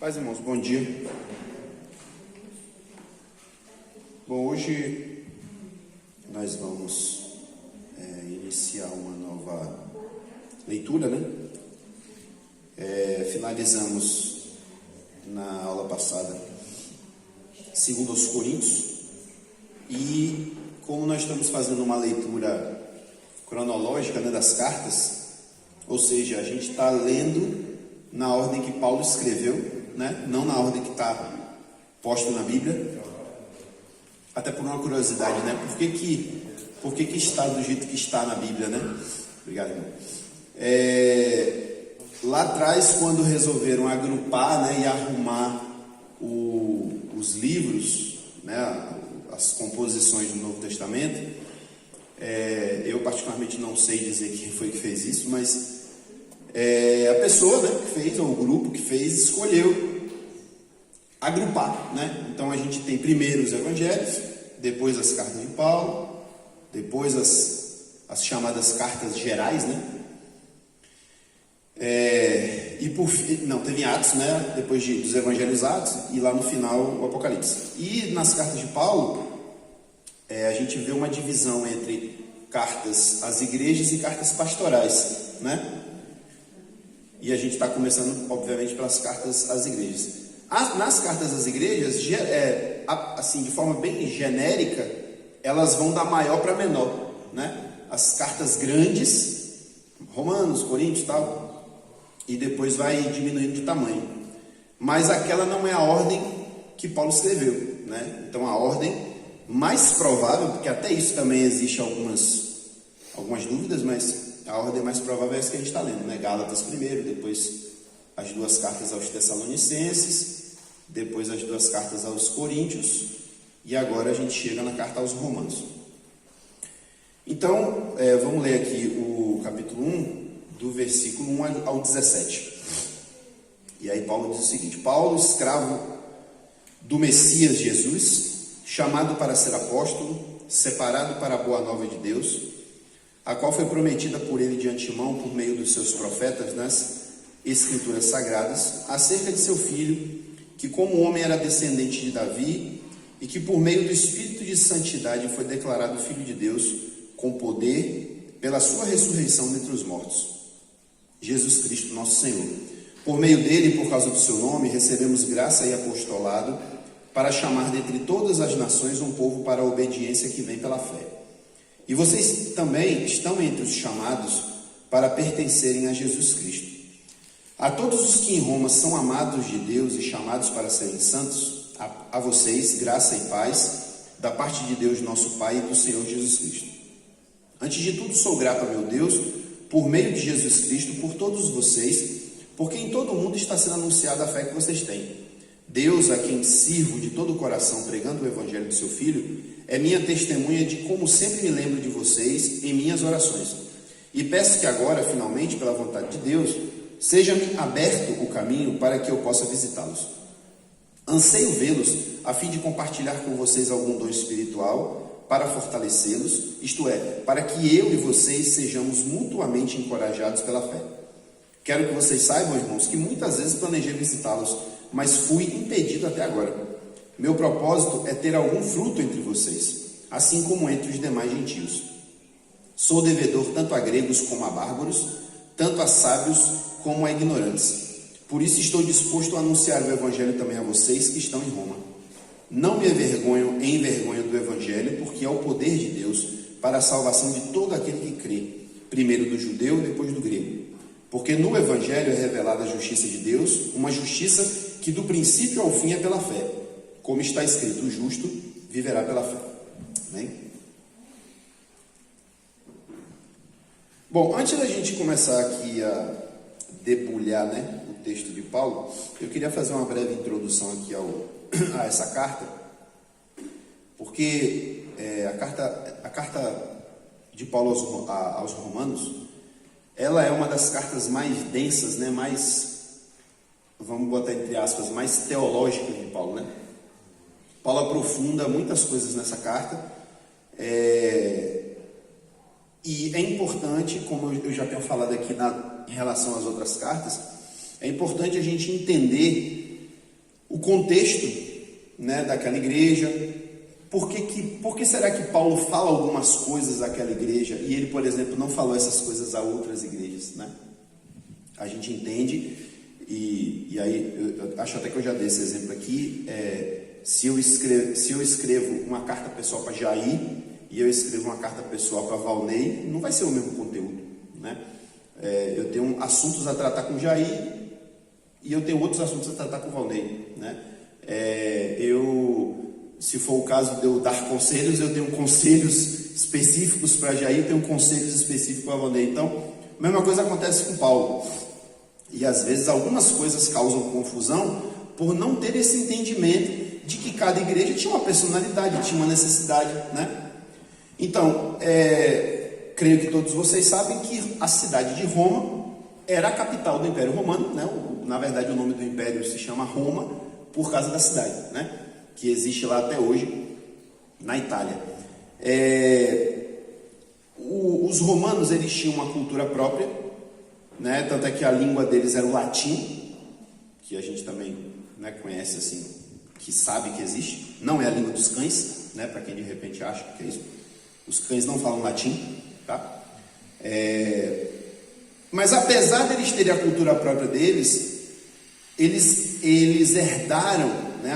Paz, irmãos, bom dia. Bom, hoje nós vamos iniciar uma nova leitura, né? Finalizamos na aula passada 2 Coríntios, e como nós estamos fazendo uma leitura cronológica, né, das cartas, ou seja, a gente está lendo na ordem que Paulo escreveu, né? Não na ordem que está posta na Bíblia. Até por uma curiosidade, né? Por que está do jeito que está na Bíblia, né? Obrigado, irmão. Lá atrás, quando resolveram agrupar, né, e arrumar os livros, né, as composições do Novo Testamento, eu particularmente não sei dizer quem foi que fez isso, mas a pessoa, né, que fez, ou o grupo que fez, escolheu agrupar, né? Então a gente tem primeiro os evangelhos, depois as cartas de Paulo, depois as chamadas cartas gerais, né? E por fim, teve Atos, né? Depois dos evangelhos, Atos, e lá no final o Apocalipse. E nas cartas de Paulo, a gente vê uma divisão entre cartas às igrejas e cartas pastorais, né? E a gente está começando, obviamente, pelas cartas às igrejas. Nas cartas às igrejas, assim, de forma bem genérica, elas vão da maior para menor, né? As cartas grandes, Romanos, Coríntios e tal, e depois vai diminuindo de tamanho. Mas aquela não é a ordem que Paulo escreveu, né? Então a ordem mais provável, porque até isso também existe algumas dúvidas, mas a ordem mais provável é essa que a gente está lendo, né? Gálatas primeiro, depois as 2 cartas aos Tessalonicenses, depois as 2 cartas aos Coríntios, e agora a gente chega na carta aos Romanos. Então, vamos ler aqui o capítulo 1, do versículo 1 ao 17. E aí Paulo diz o seguinte: Paulo, escravo do Messias Jesus, chamado para ser apóstolo, separado para a boa nova de Deus, a qual foi prometida por ele de antemão por meio dos seus profetas nas Escrituras Sagradas, acerca de seu filho, que como homem era descendente de Davi, e que por meio do Espírito de Santidade foi declarado Filho de Deus, com poder, pela sua ressurreição dentre os mortos, Jesus Cristo nosso Senhor. Por meio dele, por causa do seu nome, recebemos graça e apostolado, para chamar dentre todas as nações um povo para a obediência que vem pela fé. E vocês também estão entre os chamados para pertencerem a Jesus Cristo. A todos os que em Roma são amados de Deus e chamados para serem santos, a vocês graça e paz da parte de Deus nosso Pai e do Senhor Jesus Cristo. Antes de tudo sou grato a meu Deus, por meio de Jesus Cristo, por todos vocês, porque em todo o mundo está sendo anunciada a fé que vocês têm. Deus, a quem sirvo de todo o coração pregando o evangelho do seu Filho, é minha testemunha de como sempre me lembro de vocês em minhas orações. E peço que agora, finalmente, pela vontade de Deus, seja-me aberto o caminho para que eu possa visitá-los. Anseio vê-los a fim de compartilhar com vocês algum dom espiritual para fortalecê-los, isto é, para que eu e vocês sejamos mutuamente encorajados pela fé. Quero que vocês saibam, irmãos, que muitas vezes planejei visitá-los, mas fui impedido até agora. Meu propósito é ter algum fruto entre vocês, assim como entre os demais gentios. Sou devedor tanto a gregos como a bárbaros, tanto a sábios como a ignorantes. Por isso estou disposto a anunciar o evangelho também a vocês que estão em Roma. Não me envergonho do evangelho, porque é o poder de Deus para a salvação de todo aquele que crê, primeiro do judeu e depois do grego. Porque no evangelho é revelada a justiça de Deus, uma justiça que do princípio ao fim é pela fé. Como está escrito, o justo viverá pela fé. Amém? Bom, antes da gente começar aqui a debulhar, né, o texto de Paulo, eu queria fazer uma breve introdução aqui a essa carta, porque a carta de Paulo aos Romanos, ela é uma das cartas mais densas, né, vamos botar entre aspas, mais teológicas de Paulo, né? Paulo aprofunda muitas coisas nessa carta, e é importante, como eu já tenho falado aqui em relação às outras cartas, é importante a gente entender o contexto, né, daquela igreja. Por que será que Paulo fala algumas coisas àquela igreja e ele, por exemplo, não falou essas coisas a outras igrejas, né? A gente entende, e aí eu acho até que eu já dei esse exemplo aqui, se eu escrevo uma carta pessoal para Jair e eu escrevo uma carta pessoal para Valnei, não vai ser o mesmo conteúdo, né? Eu tenho assuntos a tratar com Jair e eu tenho outros assuntos a tratar com Valnei, né? Se for o caso de eu dar conselhos, eu tenho conselhos específicos para Jair, eu tenho conselhos específicos para Valnei. Então, a mesma coisa acontece com Paulo. E às vezes algumas coisas causam confusão por não ter esse entendimento de que cada igreja tinha uma personalidade, tinha uma necessidade, né? Então, creio que todos vocês sabem que a cidade de Roma era a capital do Império Romano, né? Na verdade, o nome do império se chama Roma por causa da cidade, né? Que existe lá até hoje, na Itália. Os romanos, eles tinham uma cultura própria, né? Tanto é que a língua deles era o latim, que a gente também, né, conhece assim, que sabe que existe. Não é a língua dos cães, né? Para quem de repente acha que é isso. Os cães não falam latim, tá? Mas apesar deles terem a cultura própria deles, eles herdaram, né?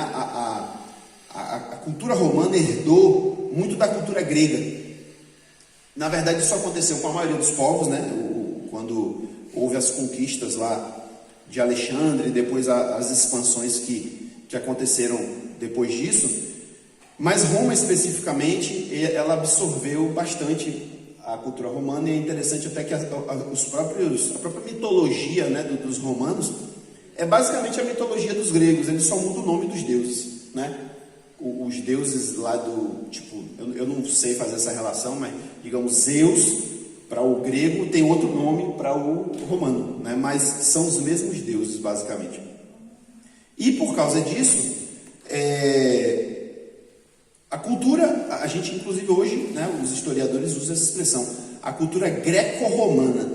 A cultura romana herdou muito da cultura grega. Na verdade, isso aconteceu com a maioria dos povos, né? Quando houve as conquistas lá de Alexandre, depois as expansões que aconteceram depois disso. Mas Roma, especificamente, ela absorveu bastante a cultura romana, e é interessante até que a própria mitologia, né, dos romanos é basicamente a mitologia dos gregos. Eles só mudam o nome dos deuses, né? Os deuses lá tipo, eu não sei fazer essa relação, mas digamos, Zeus para o grego tem outro nome para o romano, né? Mas são os mesmos deuses, basicamente. E por causa disso, a cultura, a gente inclusive hoje, né, os historiadores usam essa expressão, a cultura greco-romana,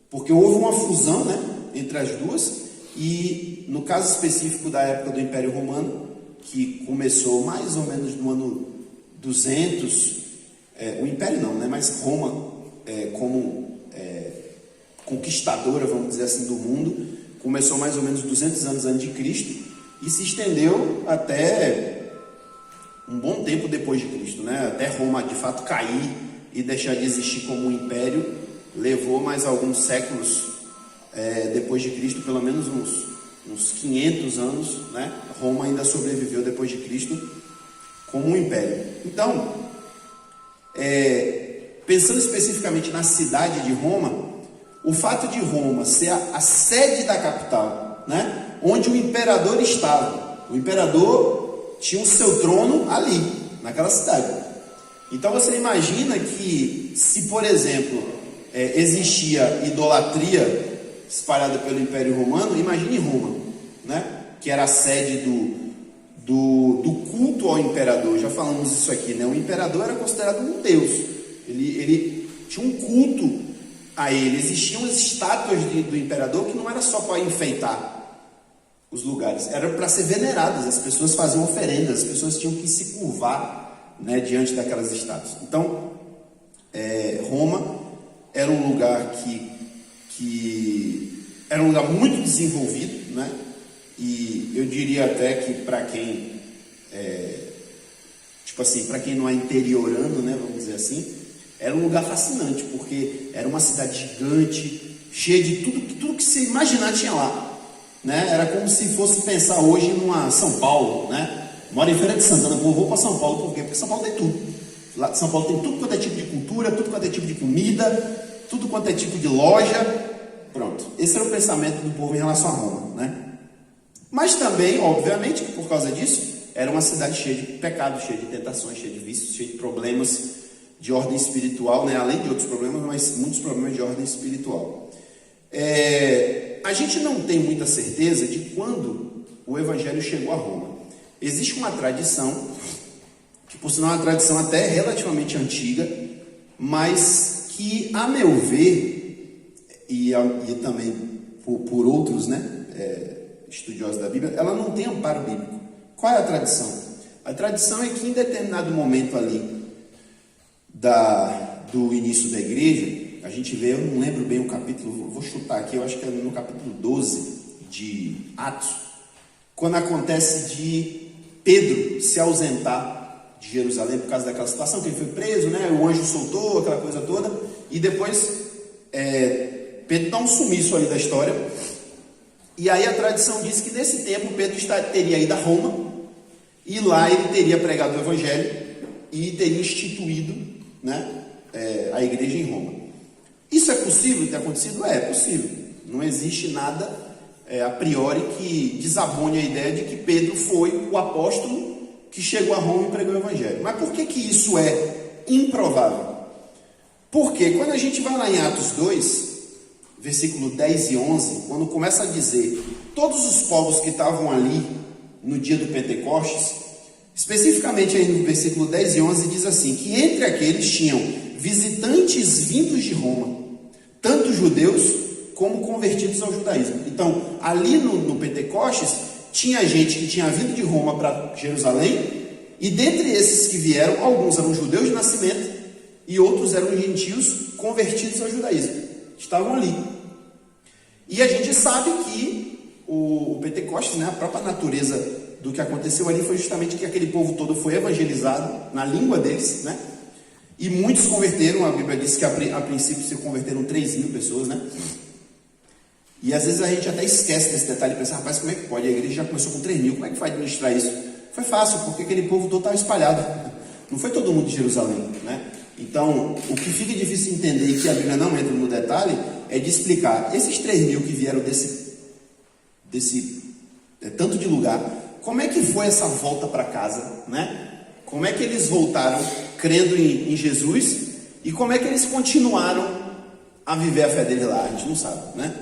porque houve uma fusão, né, entre as duas, e no caso específico da época do Império Romano, que começou mais ou menos no ano 200, o Império não, né, mas Roma, como conquistadora, vamos dizer assim, do mundo, começou mais ou menos 200 anos antes de Cristo e se estendeu até um bom tempo depois de Cristo, né? Até Roma de fato cair e deixar de existir como um império, levou mais alguns séculos depois de Cristo, pelo menos uns 500 anos, né? Roma ainda sobreviveu depois de Cristo como um império. Então, pensando especificamente na cidade de Roma, o fato de Roma ser a sede da capital, né? Onde o imperador estava, o imperador tinha o seu trono ali, naquela cidade. Então você imagina que se, por exemplo, existia idolatria espalhada pelo Império Romano, imagine Roma, né? Que era a sede do culto ao imperador. Já falamos isso aqui, né? O imperador era considerado um deus. Ele tinha um culto a ele. Existiam estátuas do imperador que não era só para enfeitar os lugares, era para ser veneradas. As pessoas faziam oferendas, as pessoas tinham que se curvar, né, diante daquelas estátuas. Então, Roma era um lugar que era um lugar muito desenvolvido, né? E eu diria até que para quem tipo assim, para quem não é interiorano, né, vamos dizer assim, era um lugar fascinante, porque era uma cidade gigante, cheia de tudo que você imaginar tinha lá, né? Era como se fosse pensar hoje numa São Paulo, né? Moro em Feira de Santana, vou para São Paulo, por quê? Porque São Paulo tem tudo. Lá de São Paulo tem tudo quanto é tipo de cultura, tudo quanto é tipo de comida, tudo quanto é tipo de loja. Pronto, esse era o pensamento do povo em relação a Roma, né? Mas também, obviamente, que por causa disso, era uma cidade cheia de pecados, cheia de tentações, cheia de vícios, cheia de problemas de ordem espiritual, né? Além de outros problemas, mas muitos problemas de ordem espiritual. A gente não tem muita certeza de quando o Evangelho chegou a Roma. Existe uma tradição, que por sinal é uma tradição até relativamente antiga, mas que, a meu ver, e também por outros, né, estudiosa da Bíblia, ela não tem amparo bíblico. Qual é a tradição? A tradição é que em determinado momento ali do início da igreja, a gente vê, eu não lembro bem o capítulo, vou chutar aqui, eu acho que é no capítulo 12 de Atos, quando acontece de Pedro se ausentar de Jerusalém por causa daquela situação, que ele foi preso, né? O anjo soltou, aquela coisa toda, e depois Pedro dá um sumiço ali da história, e aí a tradição diz que nesse tempo Pedro teria ido a Roma, e lá ele teria pregado o evangelho, e teria instituído, né, a igreja em Roma. Isso é possível ter acontecido? É possível. Não existe nada a priori que desabone a ideia de que Pedro foi o apóstolo que chegou a Roma e pregou o evangelho. Mas por que isso é improvável? Porque quando a gente vai lá em Atos 2, versículo 10 e 11, quando começa a dizer todos os povos que estavam ali no dia do Pentecostes, especificamente aí no versículo 10 e 11 diz assim, que entre aqueles tinham visitantes vindos de Roma, tanto judeus como convertidos ao judaísmo. Então, ali no Pentecostes, tinha gente que tinha vindo de Roma para Jerusalém, e dentre esses que vieram, alguns eram judeus de nascimento, e outros eram gentios convertidos ao judaísmo. Estavam ali. E a gente sabe que o Pentecostes, né, a própria natureza do que aconteceu ali foi justamente que aquele povo todo foi evangelizado na língua deles, né? E muitos converteram. A Bíblia diz que a princípio se converteram 3.000 pessoas, né? E às vezes a gente até esquece desse detalhe e pensa, rapaz, como é que pode? A igreja já começou com 3.000, como é que vai administrar isso? Foi fácil, porque aquele povo todo estava espalhado. Não foi todo mundo de Jerusalém, né? Então, o que fica difícil de entender e que a Bíblia não entra no detalhe é de explicar esses 3.000 que vieram desse tanto de lugar. Como é que foi essa volta para casa, né? Como é que eles voltaram crendo em Jesus e como é que eles continuaram a viver a fé dele lá? A gente não sabe, né?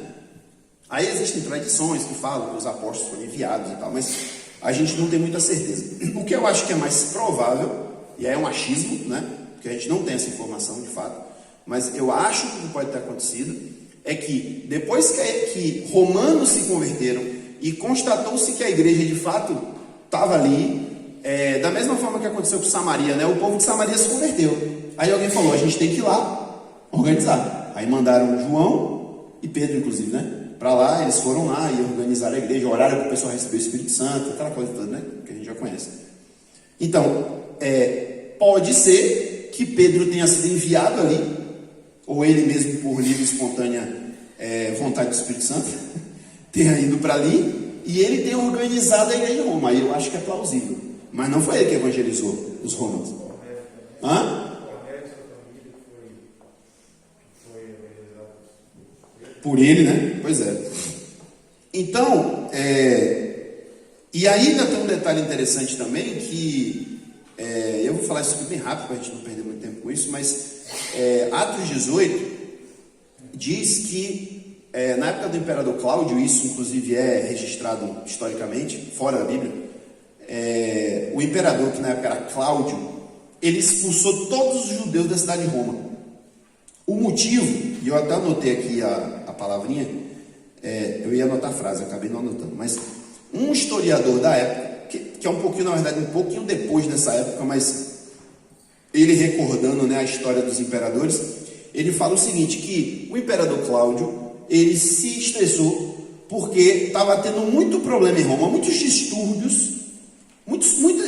Aí existem tradições que falam que os apóstolos foram enviados e tal, mas a gente não tem muita certeza. O que eu acho que é mais provável, e aí é um achismo, né? Porque a gente não tem essa informação de fato, mas eu acho que pode ter acontecido, é que depois que romanos se converteram e constatou-se que a igreja de fato estava ali, da mesma forma que aconteceu com Samaria, né? O povo de Samaria se converteu. Aí alguém falou, a gente tem que ir lá organizar. Aí mandaram João e Pedro, inclusive, né? Para lá, eles foram lá e organizaram a igreja, oraram para o pessoal receber o Espírito Santo, aquela coisa toda, né? Que a gente já conhece. Então, pode ser que Pedro tenha sido enviado ali, ou ele mesmo, por livre e espontânea vontade do Espírito Santo, tenha ido para ali, e ele tenha organizado a igreja de Roma. Aí eu acho que é plausível. Mas não foi ele que evangelizou os romanos. Hã? Por ele, né? Pois é. Então, e aí ainda tem um detalhe interessante também, que eu vou falar isso aqui bem rápido, para a gente não perder muito tempo com isso, mas Atos 18 diz que na época do imperador Cláudio, isso inclusive é registrado historicamente, fora da Bíblia, o imperador, que na época era Cláudio, ele expulsou todos os judeus da cidade de Roma. O motivo, e eu até anotei aqui a palavrinha, eu ia anotar a frase, acabei não anotando, mas um historiador da época, que é um pouquinho, na verdade, um pouquinho depois dessa época, mas ele recordando, né, a história dos imperadores, ele fala o seguinte, que o imperador Cláudio, ele se estressou porque estava tendo muito problema em Roma, muitos distúrbios,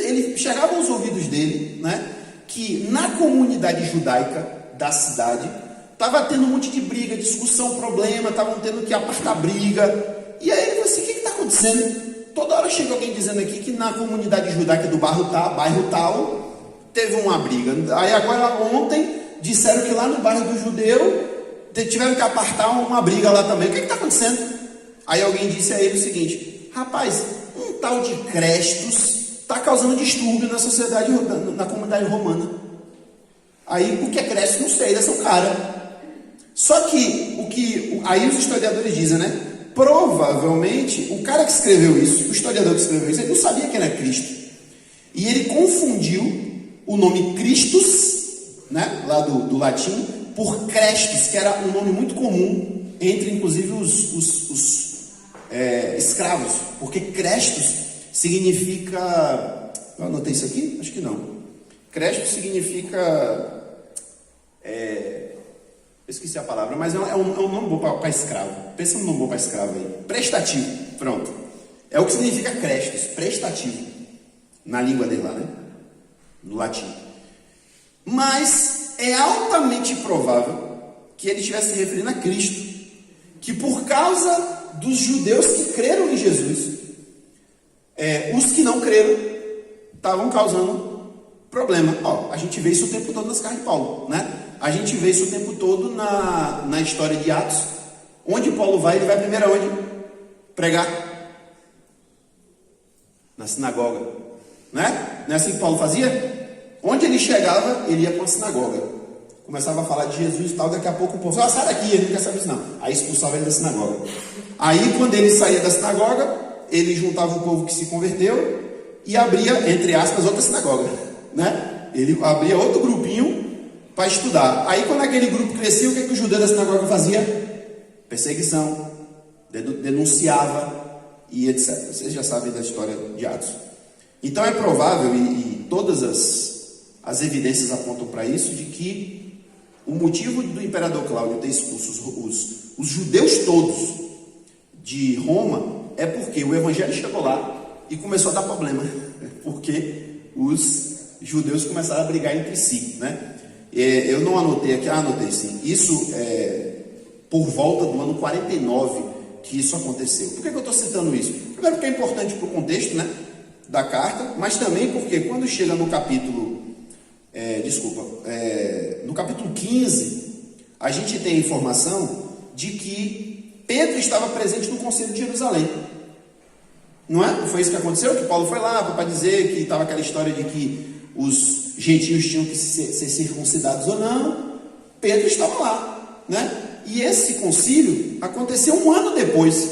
ele chegava aos ouvidos dele, né, que na comunidade judaica da cidade estava tendo um monte de briga, discussão, problema, estavam tendo que apartar briga. E aí ele falou assim, o que está acontecendo? Toda hora chega alguém dizendo aqui que na comunidade judaica do bairro tal, teve uma briga. Aí agora ontem disseram que lá no bairro do judeu tiveram que apartar uma briga lá também. O que está acontecendo? Aí alguém disse a ele o seguinte, rapaz, um tal de Crestos está causando distúrbio na sociedade, na comunidade romana. Aí o que é Crestos? Não sei, deve ser um cara. Só que aí os historiadores dizem, né? Provavelmente o cara que escreveu isso, o historiador que escreveu isso, ele não sabia quem era Cristo. E ele confundiu o nome Christus, né? Lá do latim, por Crestos, que era um nome muito comum entre inclusive os escravos, porque Crestos significa... Eu anotei isso aqui? Acho que não. Crestos significa... eu esqueci a palavra, mas é um nome bom para escravo. Pensa num nome bom para escravo aí. Prestativo, pronto. É o que significa Crestos, prestativo. Na língua dele lá, né? No latim. Mas é altamente provável que ele estivesse se referindo a Cristo. Que por causa dos judeus que creram em Jesus, os que não creram estavam causando problema. A gente vê isso o tempo todo nas cartas de Paulo, né? A gente vê isso o tempo todo na história de Atos. Onde Paulo vai, ele vai primeiro aonde? Pregar. Na sinagoga, né? Não é assim que Paulo fazia? Onde ele chegava, ele ia para a sinagoga. Começava a falar de Jesus e tal, daqui a pouco o povo, sai daqui, ele não quer saber isso não. Aí expulsava ele da sinagoga. Aí quando ele saía da sinagoga, ele juntava o povo que se converteu e abria, entre aspas, outra sinagoga, né? Ele abria outro grupinho para estudar. Aí quando aquele grupo crescia, o que o judeu da sinagoga fazia? Perseguição, denunciava e etc. Vocês já sabem da história de Atos. Então é provável, e todas as evidências apontam para isso, de que o motivo do imperador Cláudio ter expulso os judeus todos de Roma é porque o evangelho chegou lá e começou a dar problema, porque os judeus começaram a brigar entre si, né? Eu não anotei aqui, anotei sim. Isso por volta do ano 49 que isso aconteceu. Por que eu estou citando isso? Primeiro porque é importante para o contexto, né, da carta, mas também porque quando chega no capítulo no capítulo 15, a gente tem a informação de que Pedro estava presente no Concílio de Jerusalém. Não é? Foi isso que aconteceu? Que Paulo foi lá para dizer que estava aquela história de que os gentios tinham que ser circuncidados ou não. Pedro estava lá, né? E esse concílio aconteceu um ano depois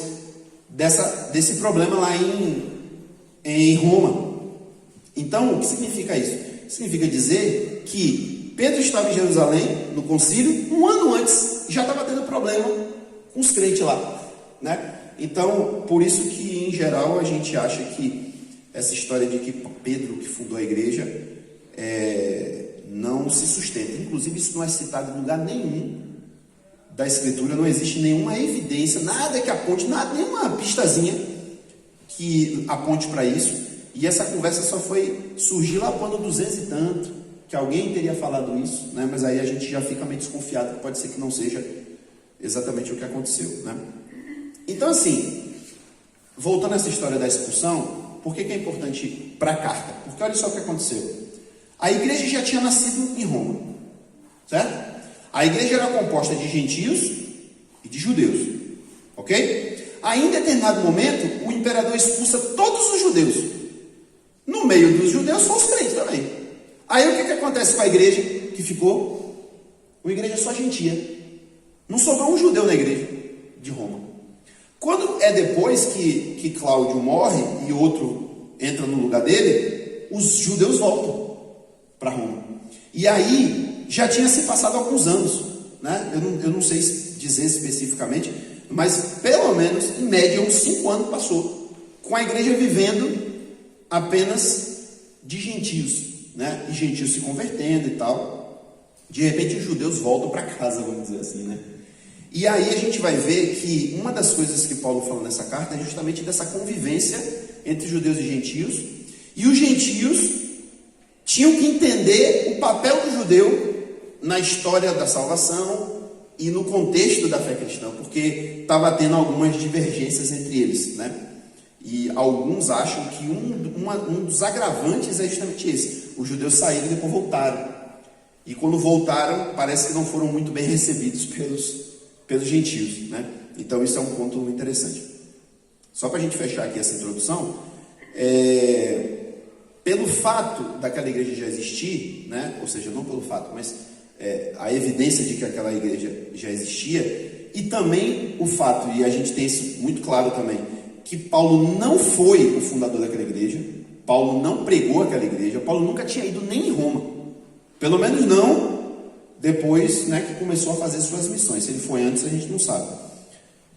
desse problema lá em Roma. Então, o que significa isso? Significa dizer que Pedro estava em Jerusalém, no concílio, um ano antes, já estava tendo problema com os crentes lá, né? Então, por isso que, em geral, a gente acha que essa história de que Pedro, que fundou a igreja, não se sustenta. Inclusive, isso não é citado em lugar nenhum da Escritura, não existe nenhuma evidência, nada que aponte, nenhuma pistazinha que aponte para isso. E essa conversa só foi surgir lá quando 200 e tanto, que alguém teria falado isso, né? Mas aí a gente já fica meio desconfiado, que pode ser que não seja exatamente o que aconteceu, né? Então, assim, voltando a essa história da expulsão, por que é importante para a carta? Porque olha só o que aconteceu. A igreja já tinha nascido em Roma, certo? A igreja era composta de gentios e de judeus, ok? Aí, em determinado momento, o imperador expulsa todos os judeus. No meio dos judeus são os crentes também. Aí, o que acontece com a igreja que ficou? Uma igreja só gentia. Não sobrou um judeu na igreja de Roma. Quando é depois que Cláudio morre e outro entra no lugar dele, os judeus voltam para Roma. E aí, já tinha se passado alguns anos, né? Eu não sei dizer especificamente, mas pelo menos, em média, uns 5 anos passou, com a igreja vivendo apenas de gentios, né? E gentios se convertendo e tal. De repente, os judeus voltam para casa, vamos dizer assim, né? E aí a gente vai ver que uma das coisas que Paulo fala nessa carta é justamente dessa convivência entre judeus e gentios. E os gentios tinham que entender o papel do judeu na história da salvação e no contexto da fé cristã, porque estava tendo algumas divergências entre eles, né? E alguns acham que um dos agravantes é justamente esse. Os judeus saíram e depois voltaram. E quando voltaram, parece que não foram muito bem recebidos pelos gentios, né? Então isso é um ponto interessante. Só para a gente fechar aqui essa introdução, pelo fato daquela igreja já existir, né? Ou seja, não pelo fato, mas a evidência de que aquela igreja já existia, e também o fato, e a gente tem isso muito claro também, que Paulo não foi o fundador daquela igreja, Paulo não pregou aquela igreja, Paulo nunca tinha ido nem em Roma, pelo menos não depois, né, que começou a fazer suas missões. Se ele foi antes, a gente não sabe.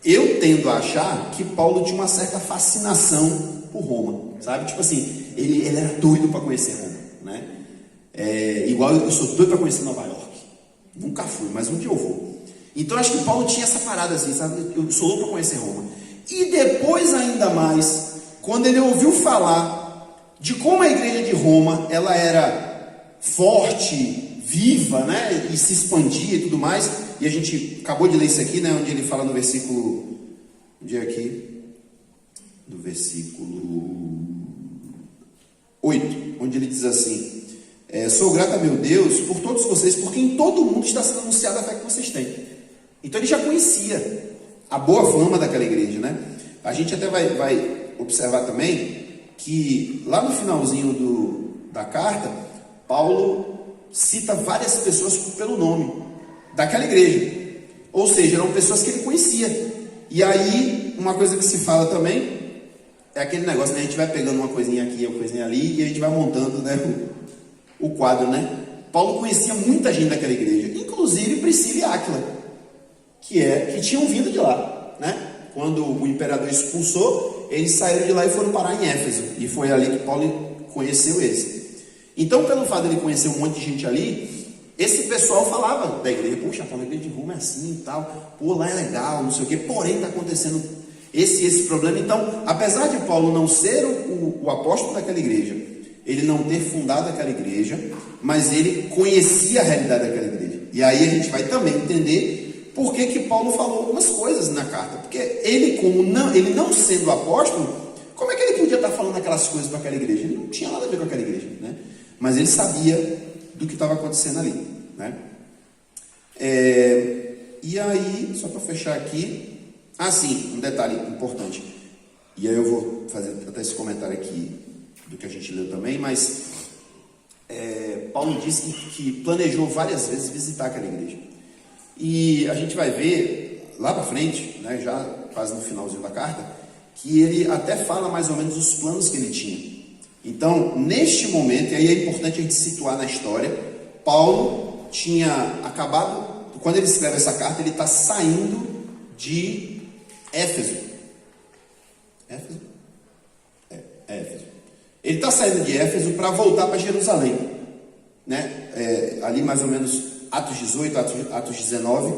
Eu tendo a achar que Paulo tinha uma certa fascinação por Roma, sabe? Tipo assim, ele era doido para conhecer Roma, né? Igual eu sou doido para conhecer Nova York. Nunca fui, mas um dia eu vou. Então acho que Paulo tinha essa parada assim, sabe? Eu sou louco para conhecer Roma. E depois ainda mais, quando ele ouviu falar de como a igreja de Roma, ela era forte, viva, né? E se expandia e tudo mais. E a gente acabou de ler isso aqui, né? Onde ele fala no versículo... Onde é aqui? Do versículo 8. Onde ele diz assim... sou grato a meu Deus por todos vocês, porque em todo o mundo está sendo anunciada a fé que vocês têm. Então ele já conhecia a boa fama daquela igreja, né? A gente até vai observar também que lá no finalzinho da carta, Paulo cita várias pessoas pelo nome daquela igreja, ou seja, eram pessoas que ele conhecia. E aí, uma coisa que se fala também é aquele negócio, né? A gente vai pegando uma coisinha aqui, uma coisinha ali, e a gente vai montando, né, o quadro, né? Paulo conhecia muita gente daquela igreja, inclusive Priscila e Áquila, que tinham vindo de lá, né? Quando o imperador expulsou, eles saíram de lá e foram parar em Éfeso, e foi ali que Paulo conheceu eles. Então, pelo fato de ele conhecer um monte de gente ali, esse pessoal falava da igreja: puxa, a igreja de Roma é assim e tal, pô, lá é legal, não sei o que, porém está acontecendo esse problema. Então, apesar de Paulo não ser o apóstolo daquela igreja, ele não ter fundado aquela igreja, mas ele conhecia a realidade daquela igreja. E aí a gente vai também entender por que Paulo falou algumas coisas na carta. Porque ele não sendo apóstolo, como é que ele podia estar falando aquelas coisas para aquela igreja? Ele não tinha nada a ver com aquela igreja, né? Mas ele sabia do que estava acontecendo ali, né? E aí, só para fechar aqui, sim, um detalhe importante. E aí eu vou fazer até esse comentário aqui do que a gente leu também, mas Paulo disse que planejou várias vezes visitar aquela igreja. E a gente vai ver lá para frente, né, já quase no finalzinho da carta, que ele até fala mais ou menos os planos que ele tinha. Então, neste momento, e aí é importante a gente situar na história, Paulo tinha acabado, quando ele escreve essa carta, ele está saindo de Éfeso. Éfeso? Éfeso. Ele está saindo de Éfeso para voltar para Jerusalém, né? Ali mais ou menos Atos 18, Atos 19,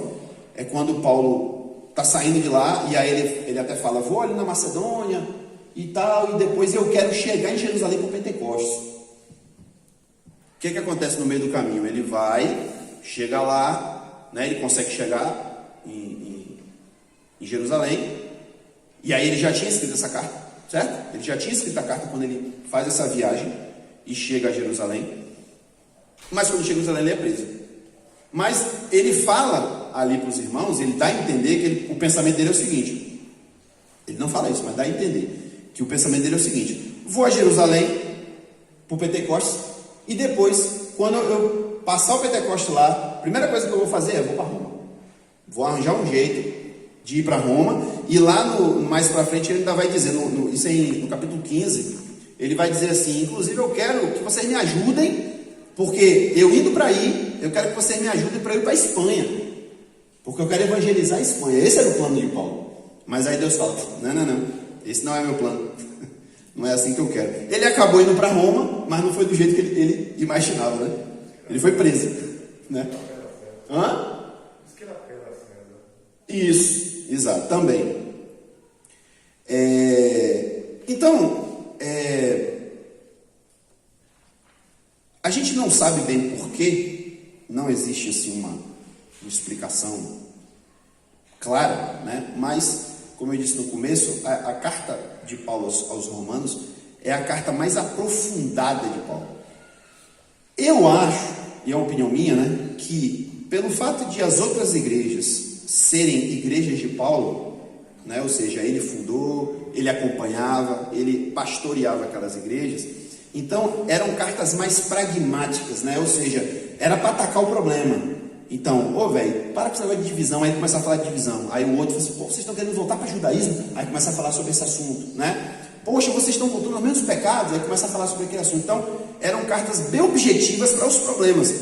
é quando Paulo está saindo de lá, e aí ele até fala: vou ali na Macedônia e tal, e depois eu quero chegar em Jerusalém para o Pentecostes. O que acontece no meio do caminho? Ele vai, chega lá, né? Ele consegue chegar em Jerusalém, e aí ele já tinha escrito essa carta, certo? Ele já tinha escrito a carta quando ele faz essa viagem e chega a Jerusalém, mas quando chega a Jerusalém ele é preso. Mas ele fala ali para os irmãos, ele dá a entender que o pensamento dele é o seguinte, ele não fala isso, mas dá a entender que o pensamento dele é o seguinte: vou a Jerusalém para o Pentecostes, e depois, quando eu passar o Pentecostes lá, a primeira coisa que eu vou fazer é vou para Roma. Vou arranjar um jeito de ir para Roma, e lá mais para frente ele ainda vai dizer, isso aí no capítulo 15, ele vai dizer assim: inclusive eu quero que vocês me ajudem, porque eu indo para aí, eu quero que vocês me ajudem para ir para a Espanha, porque eu quero evangelizar a Espanha. Esse era o plano de Paulo. Mas aí Deus fala: não, esse não é meu plano, não é assim que eu quero. Ele acabou indo para Roma, mas não foi do jeito que ele imaginava, né? Ele foi preso, né? Isso, exato, também. Então, a gente não sabe bem por que não existe assim uma explicação clara, né? Mas, como eu disse no começo, a carta de Paulo aos Romanos é a carta mais aprofundada de Paulo. Eu acho, e é uma opinião minha, né, que pelo fato de as outras igrejas serem igrejas de Paulo, né, ou seja, ele fundou, ele acompanhava, ele pastoreava aquelas igrejas, então eram cartas mais pragmáticas, né, ou seja, era para atacar o problema. Então, velho, para com esse negócio de divisão. Aí começa a falar de divisão, aí o outro fala assim: pô, vocês estão querendo voltar para o judaísmo? Aí começa a falar sobre esse assunto, né? Poxa, vocês estão voltando aos mesmos pecados? Aí começa a falar sobre aquele assunto. Então, eram cartas bem objetivas para os problemas.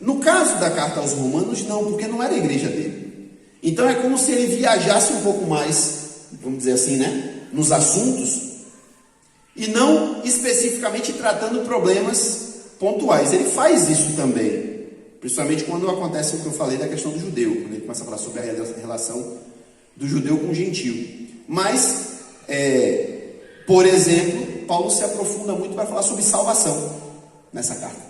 No caso da carta aos Romanos, não, porque não era a igreja dele. Então é como se ele viajasse um pouco mais, vamos dizer assim, né, nos assuntos, e não especificamente tratando problemas pontuais. Ele faz isso também, principalmente quando acontece o que eu falei da questão do judeu, quando ele começa a falar sobre a relação do judeu com o gentio. Mas, por exemplo, Paulo se aprofunda muito para falar sobre salvação nessa carta.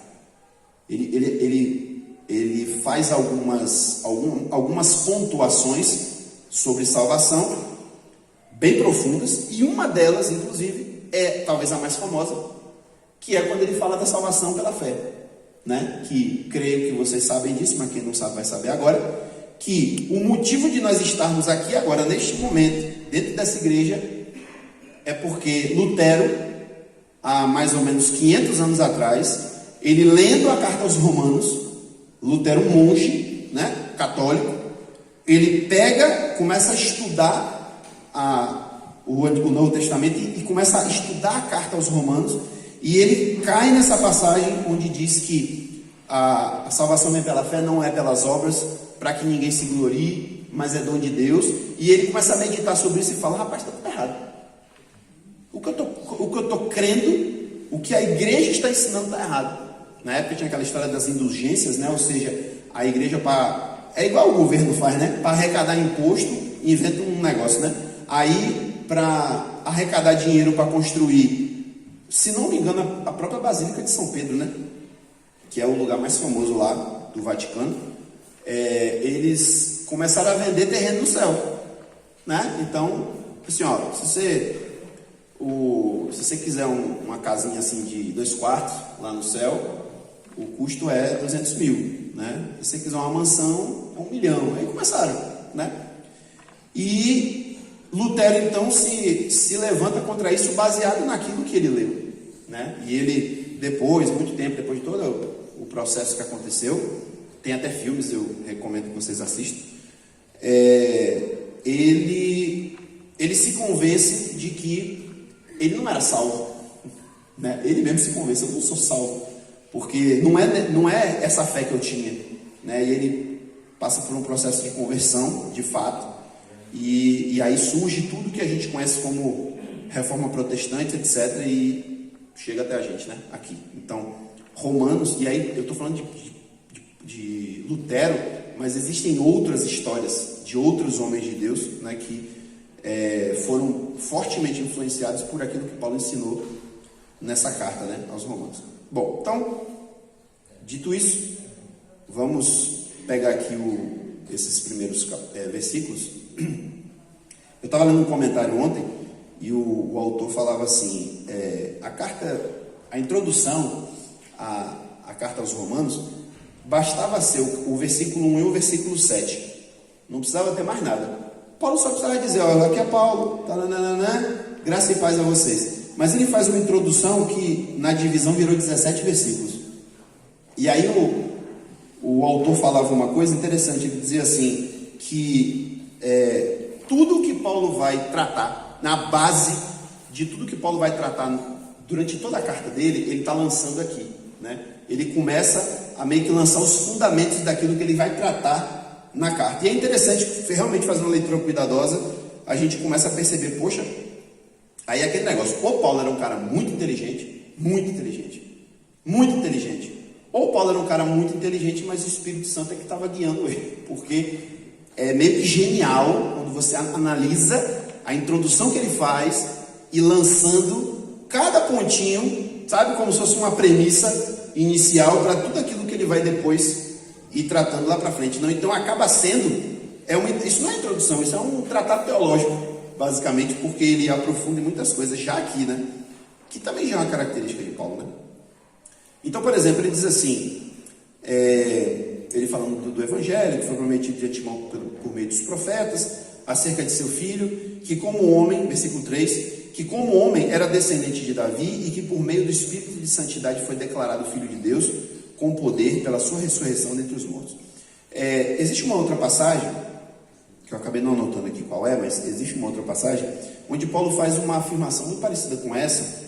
Ele faz algumas pontuações sobre salvação bem profundas, e uma delas, inclusive, é talvez a mais famosa, que é quando ele fala da salvação pela fé, né? Que creio que vocês sabem disso, mas quem não sabe vai saber agora, que o motivo de nós estarmos aqui agora, neste momento, dentro dessa igreja, é porque Lutero, há mais ou menos 500 anos atrás, ele lendo a carta aos Romanos, Lutero, um monge, né, católico, ele começa a estudar o Novo Testamento e começa a estudar a carta aos Romanos, e ele cai nessa passagem onde diz que a salvação vem pela fé, não é pelas obras, para que ninguém se glorie, mas é dom de Deus. E ele começa a meditar sobre isso e fala: rapaz, está tudo errado. O que eu estou crendo, o que a igreja está ensinando está errado. Na época tinha aquela história das indulgências, né? Ou seja, a igreja é igual o governo faz, né? Para arrecadar imposto, inventa um negócio, né? Aí, para arrecadar dinheiro para construir, se não me engano, a própria Basílica de São Pedro, né? Que é o lugar mais famoso lá do Vaticano, eles começaram a vender terreno no céu, né? Então, assim, ó, se você quiser uma casinha assim de 2 quartos lá no céu, o custo é 200 mil, né? Se você quiser uma mansão, é 1 milhão. Aí começaram, né? E Lutero então se levanta contra isso baseado naquilo que ele leu, né? E ele depois, muito tempo depois de todo o processo que aconteceu, tem até filmes, eu recomendo que vocês assistam, ele se convence de que ele não era salvo, né? Ele mesmo se convence: eu não sou salvo, porque não é essa fé que eu tinha, né? E ele passa por um processo de conversão, de fato, e aí surge tudo que a gente conhece como reforma protestante, etc., e chega até a gente, né? Aqui. Então, Romanos, e aí eu estou falando de Lutero, mas existem outras histórias de outros homens de Deus, né, que foram fortemente influenciados por aquilo que Paulo ensinou nessa carta, né, aos Romanos. Bom, então, dito isso, vamos pegar aqui esses primeiros versículos. Eu estava lendo um comentário ontem e o autor falava assim: a introdução à carta aos Romanos bastava ser o versículo 1 e o versículo 7. Não precisava ter mais nada. Paulo só precisava dizer: olha, aqui é Paulo, graça e paz a vocês. Mas ele faz uma introdução que na divisão virou 17 versículos. E aí o autor falava uma coisa interessante. Ele dizia assim, que tudo que Paulo vai tratar, na base de tudo que Paulo vai tratar durante toda a carta dele, ele está lançando aqui, né? Ele começa a meio que lançar os fundamentos daquilo que ele vai tratar na carta. E é interessante, realmente fazendo uma leitura cuidadosa, a gente começa a perceber, poxa, aí aquele negócio: ou Paulo era um cara muito inteligente, ou Paulo era um cara muito inteligente, mas o Espírito Santo é que estava guiando ele, porque é meio que genial quando você analisa a introdução que ele faz e lançando cada pontinho, sabe, como se fosse uma premissa inicial para tudo aquilo que ele vai depois ir tratando lá para frente. Não, então acaba sendo, isso não é introdução, isso é um tratado teológico, basicamente, porque ele aprofunda em muitas coisas já aqui, né? Que também já é uma característica de Paulo, né? Então, por exemplo, ele diz assim, ele falando do Evangelho, que foi prometido de antemão por meio dos profetas, acerca de seu filho, que como homem, versículo 3, que como homem era descendente de Davi e que por meio do Espírito de Santidade foi declarado Filho de Deus, com poder pela sua ressurreição dentre os mortos. Existe uma outra passagem, que eu acabei não anotando aqui qual é, mas existe uma outra passagem, onde Paulo faz uma afirmação muito parecida com essa,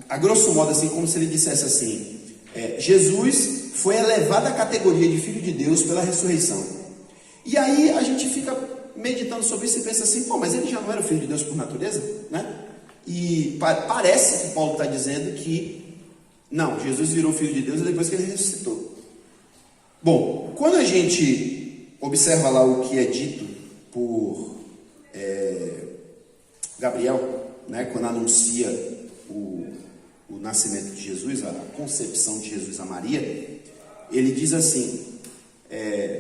a grosso modo, assim, como se ele dissesse assim: Jesus foi elevado à categoria de Filho de Deus pela ressurreição. E aí a gente fica meditando sobre isso e pensa assim, pô, mas ele já não era filho de Deus por natureza, né? E parece que Paulo está dizendo que, não, Jesus virou filho de Deus depois que ele ressuscitou. Bom, quando a gente observa lá o que é dito por Gabriel, né, quando anuncia o nascimento de Jesus, a concepção de Jesus a Maria, ele diz assim,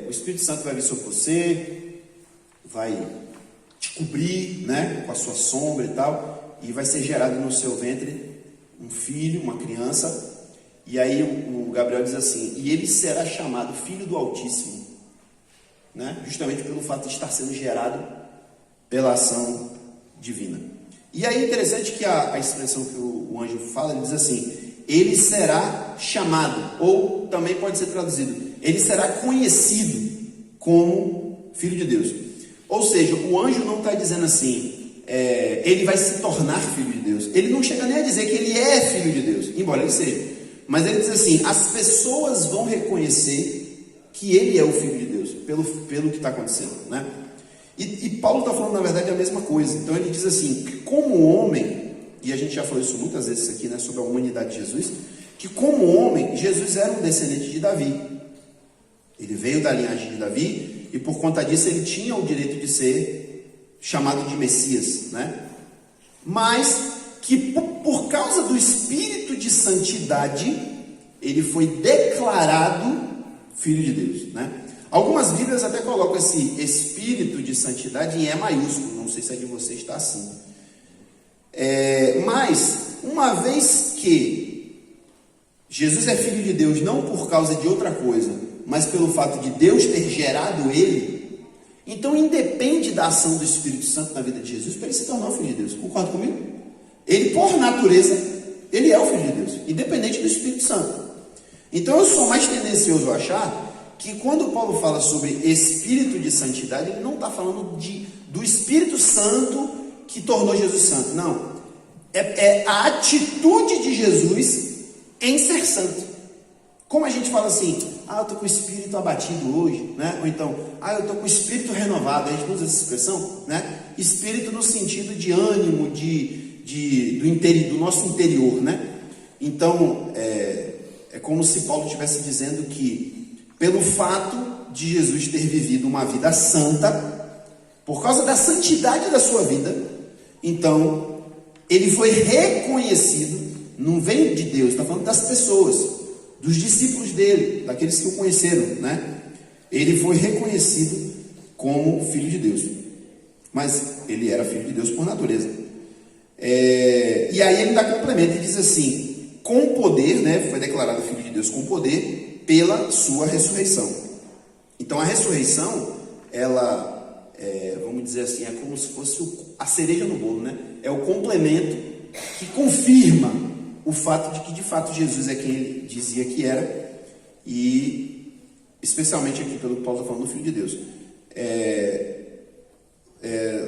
o Espírito Santo vai vir sobre você, vai te cobrir, né, com a sua sombra e tal, e vai ser gerado no seu ventre um filho, uma criança. E aí o Gabriel diz assim, e ele será chamado Filho do Altíssimo, né? Justamente pelo fato de estar sendo gerado pela ação divina. E aí é interessante que a expressão que o anjo fala, ele diz assim, ele será chamado, ou também pode ser traduzido, ele será conhecido como Filho de Deus. Ou seja, o anjo não está dizendo assim, ele vai se tornar Filho de Deus. Ele não chega nem a dizer que ele é Filho de Deus, embora ele seja. Mas ele diz assim, as pessoas vão reconhecer que ele é o Filho de Deus, pelo que está acontecendo, né? E Paulo está falando, na verdade, a mesma coisa. Então ele diz assim, que como homem, e a gente já falou isso muitas vezes aqui, né, sobre a humanidade de Jesus, que como homem, Jesus era um descendente de Davi. Ele veio da linhagem de Davi, e por conta disso ele tinha o direito de ser chamado de Messias, né? Mas que por causa do Espírito de Santidade, ele foi declarado Filho de Deus, né? Algumas Bíblias até colocam esse Espírito de Santidade em E maiúsculo, não sei se a de vocês está assim. Mas, uma vez que Jesus é Filho de Deus, não por causa de outra coisa, mas pelo fato de Deus ter gerado ele, então independe da ação do Espírito Santo na vida de Jesus para ele se tornar o Filho de Deus. Concorda comigo? Ele, por natureza, ele é o Filho de Deus, independente do Espírito Santo. Então eu sou mais tendencioso a achar que quando Paulo fala sobre Espírito de Santidade, ele não está falando do Espírito Santo que tornou Jesus santo, não. É a atitude de Jesus em ser santo. Como a gente fala assim, eu estou com o espírito abatido hoje, né? Ou então, eu estou com o espírito renovado, a gente usa essa expressão, né? Espírito no sentido de ânimo, do nosso interior, né? Então, é como se Paulo estivesse dizendo que, pelo fato de Jesus ter vivido uma vida santa, por causa da santidade da sua vida, então, ele foi reconhecido, não vem de Deus, está falando das pessoas, dos discípulos dele, daqueles que o conheceram, né? Ele foi reconhecido como Filho de Deus, mas ele era Filho de Deus por natureza. E aí ele dá complemento e diz assim, com poder, né? Foi declarado Filho de Deus com poder pela sua ressurreição. Então a ressurreição, ela, vamos dizer assim, é como se fosse a cereja no bolo, né? É o complemento que confirma o fato de que de fato Jesus é quem ele dizia que era, e especialmente aqui pelo que Paulo está falando do Filho de Deus.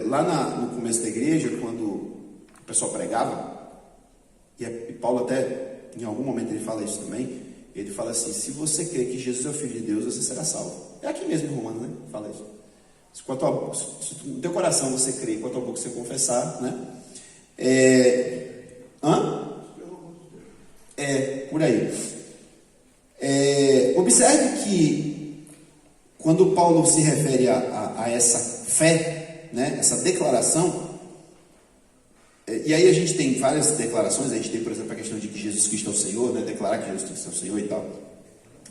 Lá no começo da igreja, quando o pessoal pregava, e Paulo até em algum momento ele fala isso também, ele fala assim, se você crê que Jesus é o Filho de Deus, você será salvo. É aqui mesmo em Romanos, né? Fala isso. Se no teu coração você crê, com a tua boca você confessar, né? Por aí. Observe que quando Paulo se refere a essa fé, né, essa declaração, e aí a gente tem várias declarações, a gente tem, por exemplo, a questão de que Jesus Cristo é o Senhor, né, declarar que Jesus Cristo é o Senhor e tal,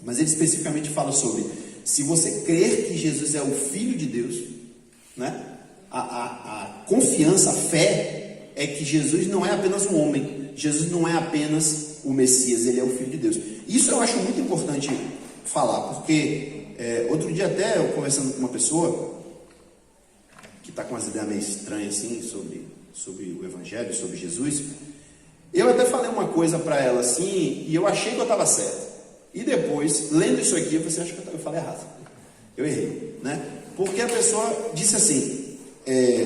mas ele especificamente fala sobre, se você crer que Jesus é o Filho de Deus, né, a confiança, a fé, é que Jesus não é apenas um homem, Jesus não é apenas o Messias, ele é o Filho de Deus. Isso eu acho muito importante falar, porque outro dia até eu conversando com uma pessoa que está com umas ideias meio estranhas assim, sobre o Evangelho, sobre Jesus, eu até falei uma coisa para ela assim, e eu achei que eu estava certo, e depois, lendo isso aqui, você acha que eu falei errado, eu errei, né? Porque a pessoa disse assim,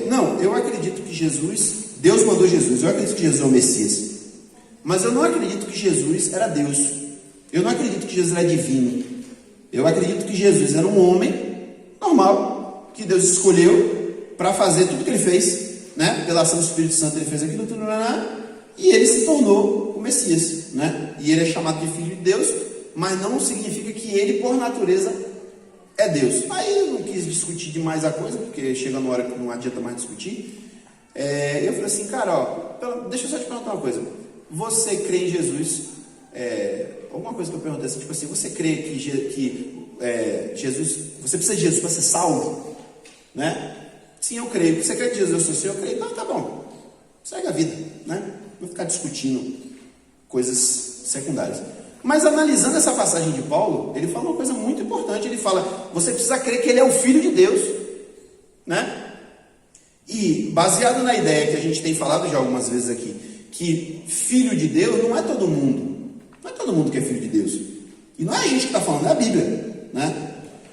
não, eu acredito que Deus mandou Jesus, eu acredito que Jesus é o Messias, mas eu não acredito que Jesus era Deus, eu não acredito que Jesus era divino, eu acredito que Jesus era um homem normal, que Deus escolheu para fazer tudo que ele fez, né? Pela ação do Espírito Santo ele fez aquilo tudo, e ele se tornou o Messias, né? E ele é chamado de filho de Deus, mas não significa que ele, por natureza, é Deus. Aí eu não quis discutir demais a coisa, porque chega numa hora que não adianta mais discutir. Eu falei assim, cara, ó, deixa eu só te perguntar uma coisa. Você crê em Jesus? Alguma coisa que eu perguntei assim, tipo assim, você crê que Jesus, você precisa de Jesus para ser salvo? Né? Sim, eu creio. Você crê que Jesus é o seu Senhor? Eu creio. Então tá bom. Segue a vida, né? Não ficar discutindo coisas secundárias. Mas analisando essa passagem de Paulo, ele fala uma coisa muito importante. Ele fala, você precisa crer que ele é o Filho de Deus, né? E baseado na ideia que a gente tem falado já algumas vezes aqui, que Filho de Deus não é todo mundo. Não é todo mundo que é Filho de Deus. E não é a gente que está falando, é a Bíblia, né?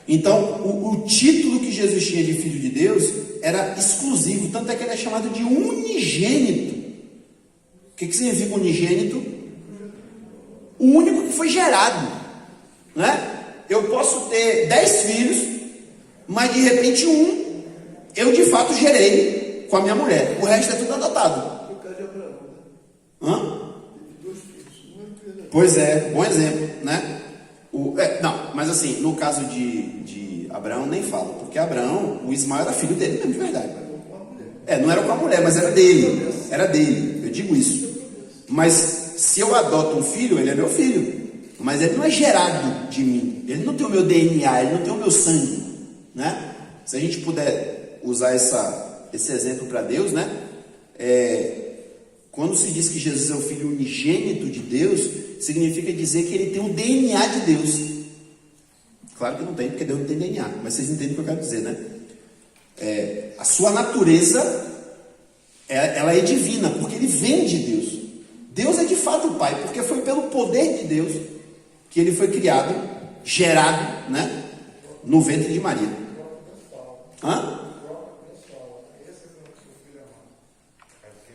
Então, o título que Jesus tinha de Filho de Deus era exclusivo, tanto é que ele é chamado de unigênito. O que significa unigênito? O único que foi gerado, né? Eu posso ter 10 filhos, mas de repente eu de fato gerei com a minha mulher. O resto é tudo adotado. Hã? Pois é, bom exemplo, né? Não, mas assim, no caso de Abraão nem fala, porque Abraão, o Ismael era filho dele mesmo, de verdade. Não era com a mulher, mas era dele. Era dele, eu digo isso. Mas se eu adoto um filho, ele é meu filho. Mas ele não é gerado de mim. Ele não tem o meu DNA, ele não tem o meu sangue, né? Se a gente puder usar esse exemplo para Deus, né? Quando se diz que Jesus é o Filho unigênito de Deus, significa dizer que ele tem o DNA de Deus. Claro que não tem, porque Deus não tem DNA, mas vocês entendem o que eu quero dizer, né? A sua natureza, ela é divina, porque ele vem de Deus. Deus é de fato o Pai, porque foi pelo poder de Deus que ele foi criado, gerado, né? No ventre de Maria. Hã?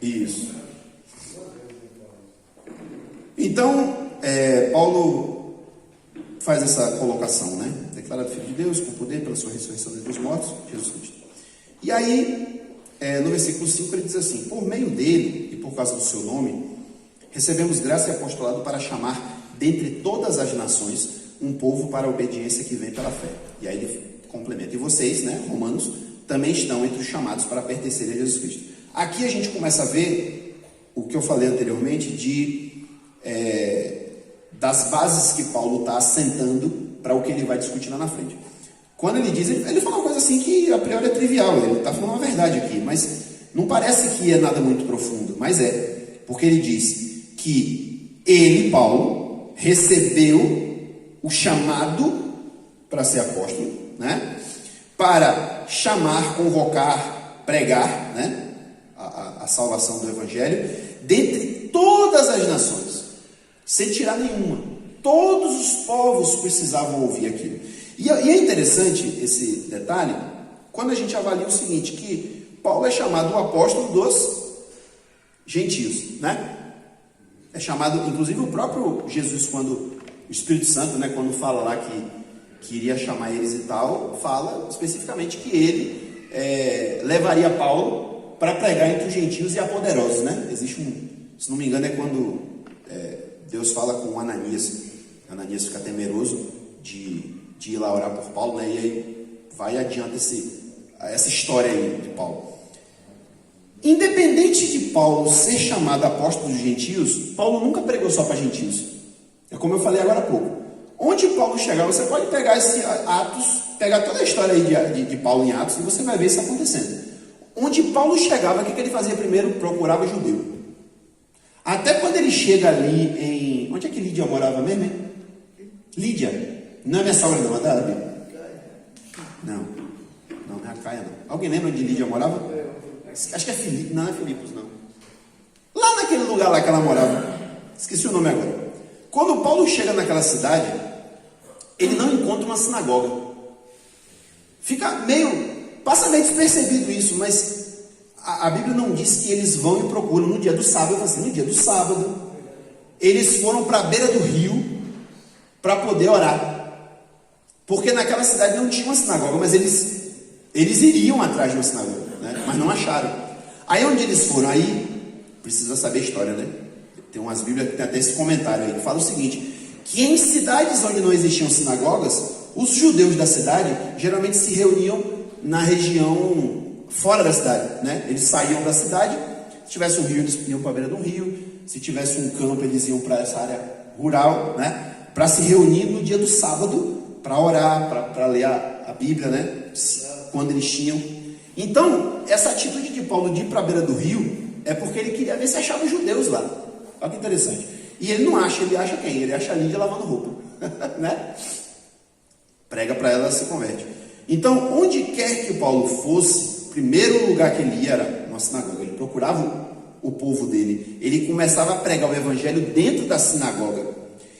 Isso. Então, Paulo faz essa colocação, né? Declarado Filho de Deus, com poder pela sua ressurreição dentre os mortos, Jesus Cristo. E aí, no versículo 5, ele diz assim: por meio dele, e por causa do seu nome, recebemos graça e apostolado para chamar dentre todas as nações um povo para a obediência que vem pela fé. E aí ele complementa: e vocês, né, romanos, também estão entre os chamados para pertencerem a Jesus Cristo. Aqui a gente começa a ver o que eu falei anteriormente das bases que Paulo está assentando para o que ele vai discutir lá na frente. Quando ele diz, ele fala uma coisa assim que a priori é trivial, ele está falando uma verdade aqui, mas não parece que é nada muito profundo, mas porque ele diz que ele, Paulo, recebeu o chamado para ser apóstolo, né? Para chamar, convocar, pregar, né? A salvação do Evangelho, dentre todas as nações, sem tirar nenhuma. Todos os povos precisavam ouvir aquilo. E é interessante esse detalhe, quando a gente avalia o seguinte, que Paulo é chamado o apóstolo dos gentios, né? É chamado, inclusive o próprio Jesus, quando o Espírito Santo, né, quando fala lá que iria chamar eles e tal, fala especificamente que ele levaria Paulo para pregar entre os gentios e a poderosos, né? Existe se não me engano, é quando Deus fala com Ananias. Ananias fica temeroso de ir lá orar por Paulo, né? E aí vai adiante essa história aí de Paulo. Independente de Paulo ser chamado apóstolo dos gentios, Paulo nunca pregou só para gentios. É como eu falei agora há pouco. Onde Paulo chegar, você pode pegar esse Atos, pegar toda a história aí de Paulo em Atos, e você vai ver isso acontecendo. Onde Paulo chegava, o que ele fazia primeiro? Procurava judeu. Até quando ele chega ali em... Onde é que Lídia morava mesmo, hein? Lídia. Não é minha sogra, não, é da Bíblia. Não, não é a Caia, não. Alguém lembra onde Lídia morava? Acho que é Filipe, não é Filipos, não. Lá naquele lugar lá que ela morava. Esqueci o nome agora. Quando Paulo chega naquela cidade, ele não encontra uma sinagoga. Passa meio despercebido isso, mas a Bíblia não diz que eles vão e procuram no dia do sábado. Assim, no dia do sábado, eles foram para a beira do rio para poder orar. Porque naquela cidade não tinha uma sinagoga, mas eles eles iriam atrás de uma sinagoga, né? Mas não acharam. Aí onde eles foram? Aí, precisa saber a história, né? Tem umas bíblias que tem até esse comentário aí, que fala o seguinte, que em cidades onde não existiam sinagogas, os judeus da cidade geralmente se reuniam na região fora da cidade, né? Eles saíam da cidade, se tivesse um rio, eles iam para a beira do rio, se tivesse um campo, eles iam para essa área rural, né? Para se reunir no dia do sábado, para orar, para ler a Bíblia, né? Quando eles tinham. Então, essa atitude de Paulo de ir para a beira do rio é porque ele queria ver se achava os judeus lá. Olha que interessante. E ele não acha, ele acha quem? Ele acha a Lídia lavando roupa, né? Prega para ela, se converte. Então, onde quer que Paulo fosse, o primeiro lugar que ele ia era uma sinagoga. Ele procurava o povo dele. Ele começava a pregar o evangelho dentro da sinagoga.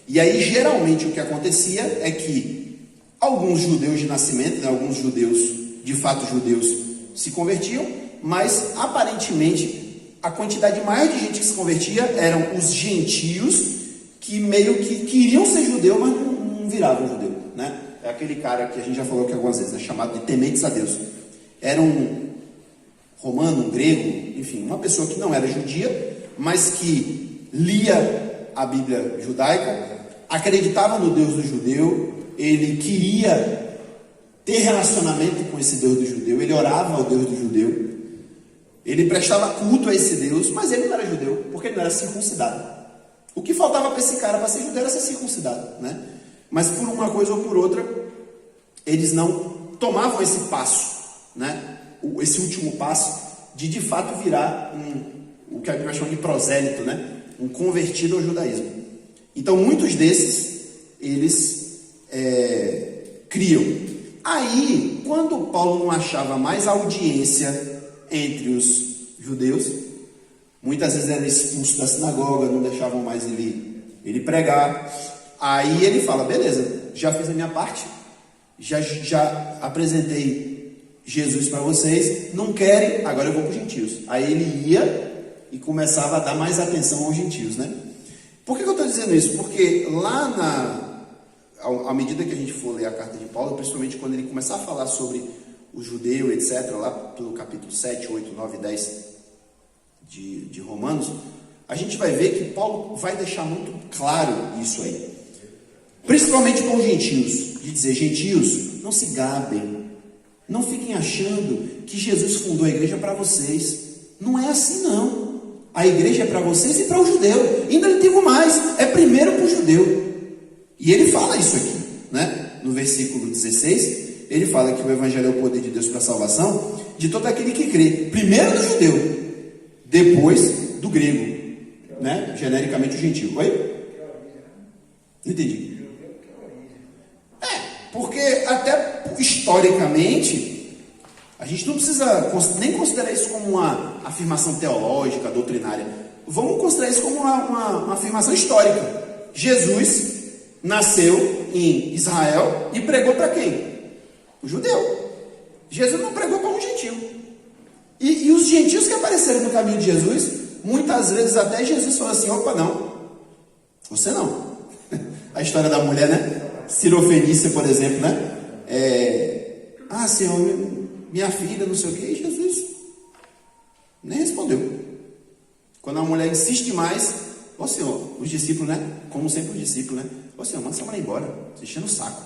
E aí, geralmente, o que acontecia é que alguns judeus de nascimento, né, alguns judeus, de fato judeus, se convertiam, mas, aparentemente, a quantidade maior de gente que se convertia eram os gentios, que meio que queriam ser judeu, mas não viravam judeu, né? É aquele cara que a gente já falou aqui algumas vezes, né, chamado de tementes a Deus. Era um romano, um grego, enfim, uma pessoa que não era judia, mas que lia a Bíblia judaica, acreditava no Deus do judeu, ele queria ter relacionamento com esse Deus do judeu, ele orava ao Deus do judeu, ele prestava culto a esse Deus, mas ele não era judeu, porque ele não era circuncidado. O que faltava para esse cara, para ser judeu, era ser circuncidado, né? Mas por uma coisa ou por outra, eles não tomavam esse passo, né? Esse último passo de fato virar o que a Bíblia chama de prosélito, né? Um convertido ao judaísmo. Então muitos desses, eles criam. Aí, quando Paulo não achava mais audiência entre os judeus, muitas vezes era expulso da sinagoga, não deixavam mais ele pregar. Aí ele fala, beleza, já fiz a minha parte, já apresentei Jesus para vocês, não querem, agora eu vou para os gentios. Aí ele ia e começava a dar mais atenção aos gentios, né? Por que eu estou dizendo isso? Porque lá à medida que a gente for ler a carta de Paulo, principalmente quando ele começar a falar sobre o judeu, etc., lá pelo capítulo 7, 8, 9 e 10 de Romanos, a gente vai ver que Paulo vai deixar muito claro isso aí. Principalmente com os gentios, de dizer, gentios, não se gabem, não fiquem achando que Jesus fundou a igreja para vocês. Não é assim não. A igreja é para vocês e para o judeu. Ainda lhe digo mais, é primeiro para o judeu. E ele fala isso aqui, né? No versículo 16, ele fala que o evangelho é o poder de Deus para a salvação de todo aquele que crê. Primeiro do judeu, depois do grego, né? Genericamente o gentil. Oi? Não entendi. Porque até historicamente, a gente não precisa nem considerar isso como uma afirmação teológica, doutrinária. Vamos considerar isso como uma afirmação histórica. Jesus nasceu em Israel e pregou para quem? O judeu. Jesus não pregou para um gentil. E os gentios que apareceram no caminho de Jesus, muitas vezes até Jesus falou assim, opa, não, você não. A história da mulher, né? Sirofenícia, por exemplo, né? Senhor, minha filha, não sei o que, e Jesus nem respondeu. Quando a mulher insiste mais, ô Senhor, os discípulos, né? Como sempre os discípulos, né? Ô Senhor, manda essa mulher embora, você enchendo o saco.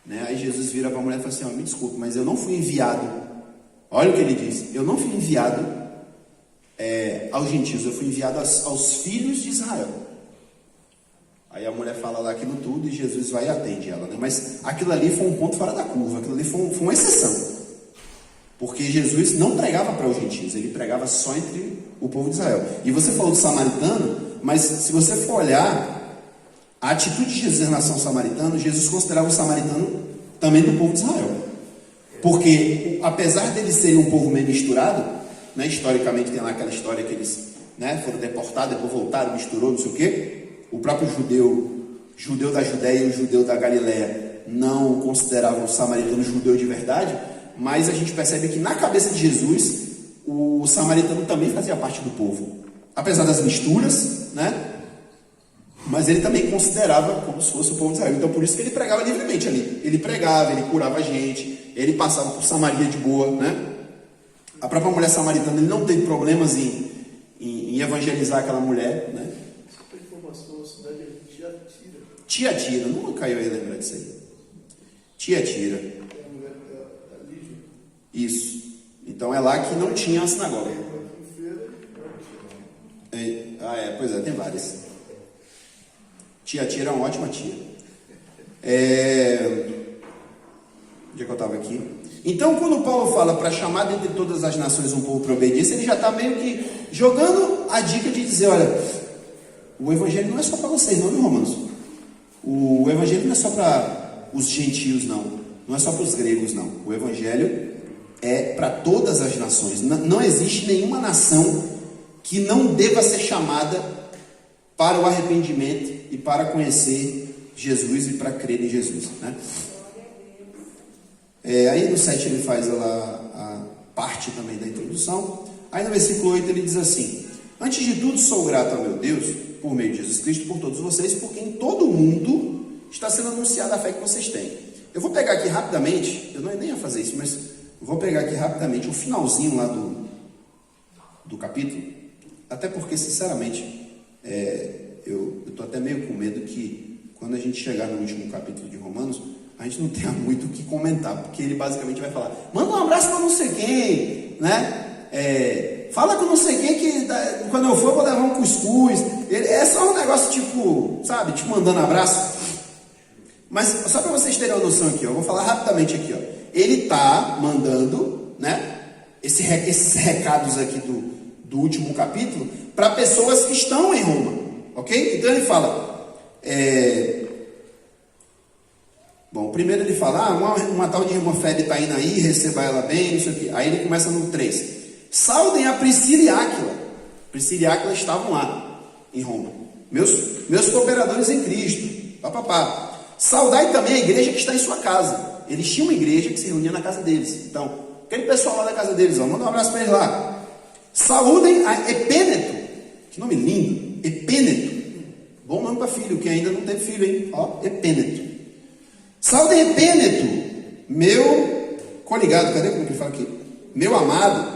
Né? Aí Jesus vira para a mulher e fala assim, me desculpe, mas eu não fui enviado. Olha o que ele diz, eu não fui enviado aos gentios, eu fui enviado aos filhos de Israel. Aí a mulher fala lá aquilo tudo e Jesus vai e atende ela, né? Mas aquilo ali foi um ponto fora da curva, aquilo ali foi uma exceção. Porque Jesus não pregava para os gentios, ele pregava só entre o povo de Israel. E você falou do samaritano, mas se você for olhar a atitude de Jesus em relação ao samaritano, Jesus considerava o samaritano também do povo de Israel. Porque apesar deles serem um povo meio misturado, né? Historicamente tem lá aquela história que eles, né, foram deportados, depois voltaram, misturou, não sei o quê. O próprio judeu da Judéia e o judeu da Galiléia não consideravam o samaritano judeu de verdade, mas a gente percebe que na cabeça de Jesus, o samaritano também fazia parte do povo. Apesar das misturas, né? Mas ele também considerava como se fosse o povo de Israel. Então por isso que ele pregava livremente ali. Ele pregava, ele curava a gente, ele passava por Samaria de boa, né? A própria mulher samaritana, ele não teve problemas em evangelizar aquela mulher, né? Desculpa a informação, a cidade é Tiatira. Tiatira, nunca eu ia lembrar disso aí. Tiatira. É a mulher da Lígia. Isso. Então é lá que não tinha a sinagoga. Pois é, tem várias. Tiatira é uma ótima tia. Onde é que eu estava aqui? Então, quando Paulo fala para chamar dentre todas as nações um povo para obediência, ele já está meio que jogando a dica de dizer, olha, o evangelho não é só para vocês, não, Romanos. O evangelho não é só para os gentios, não. Não é só para os gregos, não. O evangelho é para todas as nações. Não existe nenhuma nação que não deva ser chamada para o arrependimento e para conhecer Jesus e para crer em Jesus, né? Aí no 7 ele faz a parte também da introdução. Aí no versículo 8 ele diz assim: antes de tudo sou grato ao meu Deus, por meio de Jesus Cristo, por todos vocês, porque em todo o mundo está sendo anunciada a fé que vocês têm. Eu vou pegar aqui rapidamente, eu nem ia fazer isso, mas vou pegar aqui rapidamente o finalzinho lá do capítulo, até porque sinceramente eu estou até meio com medo que quando a gente chegar no último capítulo de Romanos, a gente não tenha muito o que comentar, porque ele basicamente vai falar, manda um abraço para não sei quem, né? Fala com não sei quem que quando eu for eu vou levar um cuscuz. É só um negócio tipo, sabe, tipo mandando abraço. Mas só para vocês terem uma noção aqui, ó, eu vou falar rapidamente aqui, ó. Ele está mandando, né, esses recados aqui do último capítulo para pessoas que estão em Roma, ok? Então ele fala, bom, primeiro ele fala, uma tal de irmã Febe está indo aí, receba ela bem, isso aqui. Aí ele começa no 3. Saudem a Priscila e Áquila. Priscila e Áquila estavam lá, em Roma. Meus cooperadores em Cristo. Papapá. Saudai também a igreja que está em sua casa. Eles tinham uma igreja que se reunia na casa deles. Então, aquele pessoal lá da casa deles, ó, manda um abraço para eles lá. Saúdem a Epêneto. Que nome lindo. Epêneto. Bom nome para filho, que ainda não teve filho, hein? Ó, Epêneto. Saúdem Epêneto, meu coligado, cadê como que ele fala aqui? Meu amado,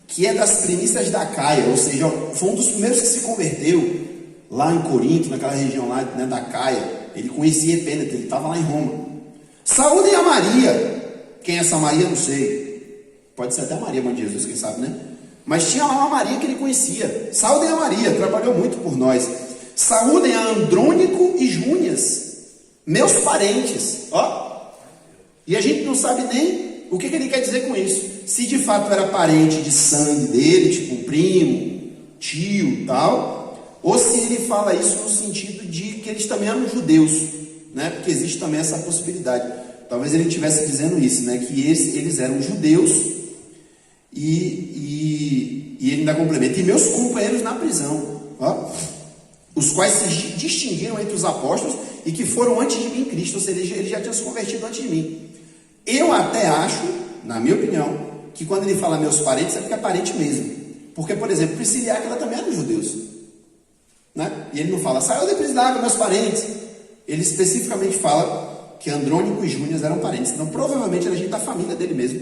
que é das primícias da Caia, ou seja, foi um dos primeiros que se converteu lá em Corinto, naquela região lá, né, da Caia. Ele conhecia Epêneto, ele estava lá em Roma. Saúdem a Maria. Quem é essa Maria? Não sei. Pode ser até a Maria, mãe de Jesus, quem sabe, né? Mas tinha lá uma Maria que ele conhecia. Saúdem a Maria, trabalhou muito por nós. Saúdem a Andrônico e Júnias, meus parentes. Ó. E a gente não sabe nem o que ele quer dizer com isso. Se de fato era parente de sangue dele, tipo primo, tio, tal, ou se ele fala isso no sentido de que eles também eram judeus, né? Porque existe também essa possibilidade. Talvez ele estivesse dizendo isso, né? Que eles eram judeus e ele ainda complementa. E meus companheiros na prisão, ó, os quais se distinguiram entre os apóstolos e que foram antes de mim em Cristo, ou seja, ele já tinha se convertido antes de mim. Eu até acho, na minha opinião, que quando ele fala meus parentes, é porque é parente mesmo. Porque, por exemplo, Priscila e Áquila também eram judeus, né? E ele não fala, saiu de Priscila e Áquila, meus parentes. Ele especificamente fala que Andrônico e Júnias eram parentes. Então, provavelmente, era gente da família dele mesmo,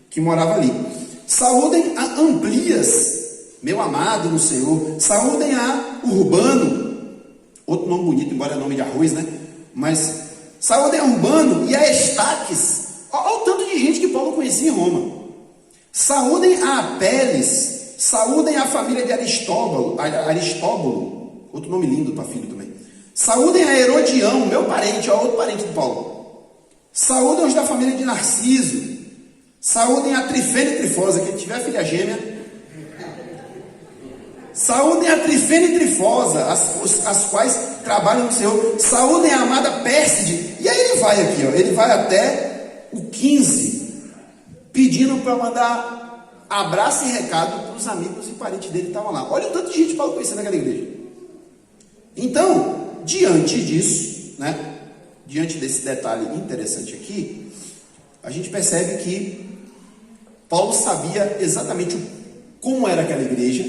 que morava ali. Saúdem a Amplias, meu amado no Senhor. Saúdem a Urbano, outro nome bonito, embora é nome de arroz, né? Mas saúdem a Urbano e a Estaques. Olha o tanto de gente que Paulo conhecia em Roma. Saúdem a Apeles. Saúdem a família de Aristóbulo, outro nome lindo para filho também. Saúdem a Herodião, meu parente, ó, outro parente de Paulo. Saúdem os da família de Narciso. Saúdem a Trifena e Trifosa, quem tiver filha gêmea. Saúdem a Trifena e Trifosa, as quais trabalham no Senhor. Saúdem a amada Pérside. E aí ele vai aqui, ó, ele vai até o 15, pedindo para mandar abraço e recado para os amigos e parentes dele que estavam lá. Olha o tanto de gente que Paulo conhecia naquela igreja. Então, diante disso, né, diante desse detalhe interessante aqui, a gente percebe que Paulo sabia exatamente como era aquela igreja,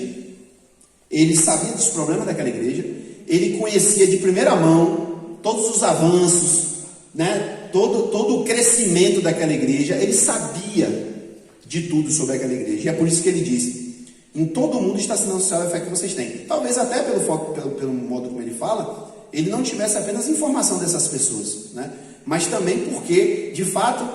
ele sabia dos problemas daquela igreja, ele conhecia de primeira mão todos os avanços, né, todo o crescimento daquela igreja, ele sabia de tudo sobre aquela igreja. E é por isso que ele diz: em todo mundo está se anunciando a fé que vocês têm. Talvez até pelo modo como ele fala, ele não tivesse apenas informação dessas pessoas, né? Mas também porque, de fato,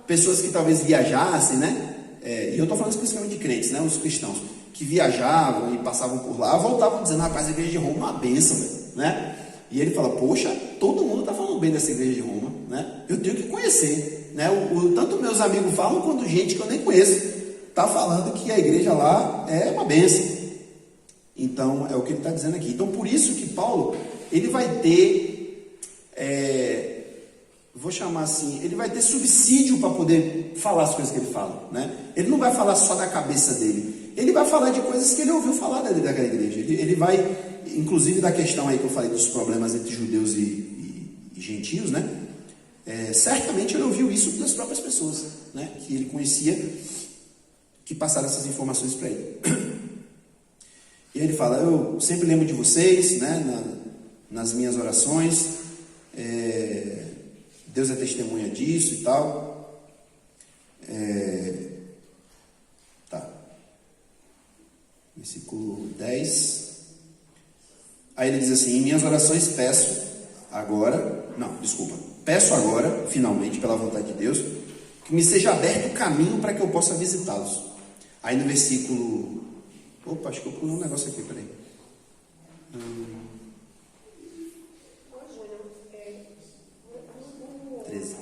pessoas que talvez viajassem, né? E eu estou falando especificamente de crentes, né? Os cristãos que viajavam e passavam por lá, voltavam dizendo: rapaz, a igreja de Roma é uma bênção, né? E ele fala: poxa, todo mundo está falando bem dessa igreja de Roma, né? Eu tenho que conhecer, né? Tanto meus amigos falam, quanto gente que eu nem conheço está falando que a igreja lá é uma bênção. Então, é o que ele está dizendo aqui. Então, por isso que Paulo, ele vai ter, vou chamar assim, ele vai ter subsídio para poder falar as coisas que ele fala, né? Ele não vai falar só da cabeça dele, ele vai falar de coisas que ele ouviu falar daquela igreja. Ele vai, inclusive da questão aí que eu falei dos problemas entre judeus e gentios, né? Certamente ele ouviu isso das próprias pessoas, né? Que ele conhecia, que passaram essas informações para ele. E aí ele fala: eu sempre lembro de vocês, né? Nas minhas orações, Deus é testemunha disso e tal. Tá. Versículo 10. Aí ele diz assim: em minhas orações peço agora, finalmente, pela vontade de Deus, que me seja aberto o caminho para que eu possa visitá-los. Aí no versículo... Opa, acho que eu pulei um negócio aqui, peraí. 13.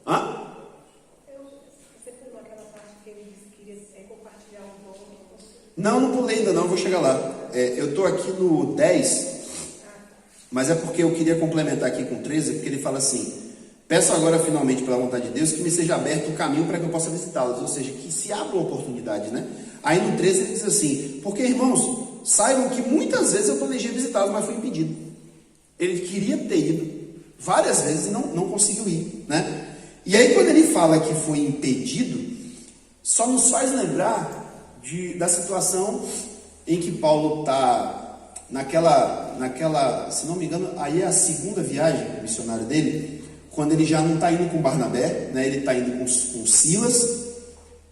Hã? Você pulou aquela parte que ele disse que queria compartilhar um dom com você? Não pulei ainda não, vou chegar lá. Eu estou aqui no 10, mas é porque eu queria complementar aqui com o 13, porque ele fala assim: peço agora finalmente, pela vontade de Deus, que me seja aberto o caminho para que eu possa visitá-los, ou seja, que se abra uma oportunidade, né? Aí no 13 ele diz assim: porque, irmãos, saibam que muitas vezes eu planejei visitá-los, mas fui impedido. Ele queria ter ido várias vezes e não conseguiu ir, né? E aí quando ele fala que foi impedido, só nos faz lembrar da situação em que Paulo está naquela, se não me engano, aí é a segunda viagem missionária dele, quando ele já não está indo com Barnabé, né? Ele está indo com Silas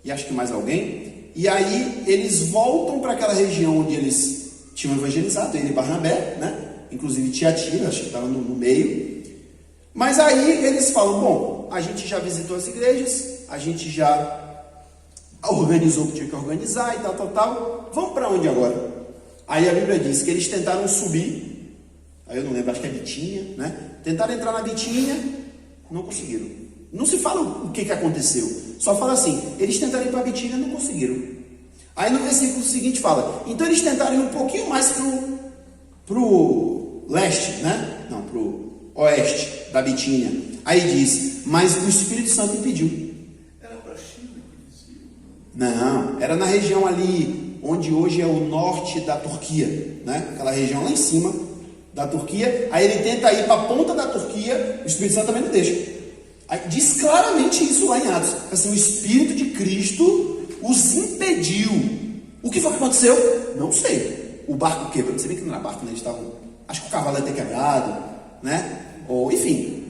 e acho que mais alguém, e aí eles voltam para aquela região onde eles tinham evangelizado, ele e Barnabé, né? Inclusive Tiatira, acho que estava no meio. Mas aí eles falam: bom, a gente já visitou as igrejas, a gente já organizou o que tinha que organizar e tal, vamos para onde agora? Aí a Bíblia diz que eles tentaram subir, aí eu não lembro, acho que é Bitínia, né? Tentaram entrar na Bitínia, não conseguiram. Não se fala o que aconteceu, só fala assim: eles tentaram ir para Bitínia e não conseguiram. Aí no versículo seguinte fala: então eles tentaram ir um pouquinho mais pro leste, né? Não, pro oeste da Bitínia. Aí diz: mas o Espírito Santo impediu. Era para Chile que dizia. Não, era na região ali onde hoje é o norte da Turquia, né? Aquela região lá em cima da Turquia. Aí ele tenta ir para a ponta da Turquia, o Espírito Santo também não deixa. Aí diz claramente isso lá em Atos, assim: o Espírito de Cristo os impediu. O que foi que aconteceu? Não sei. O barco quebrou, não sei nem que não era barco, né? Eles estavam, acho que o cavalo ia ter quebrado, né? Ou enfim,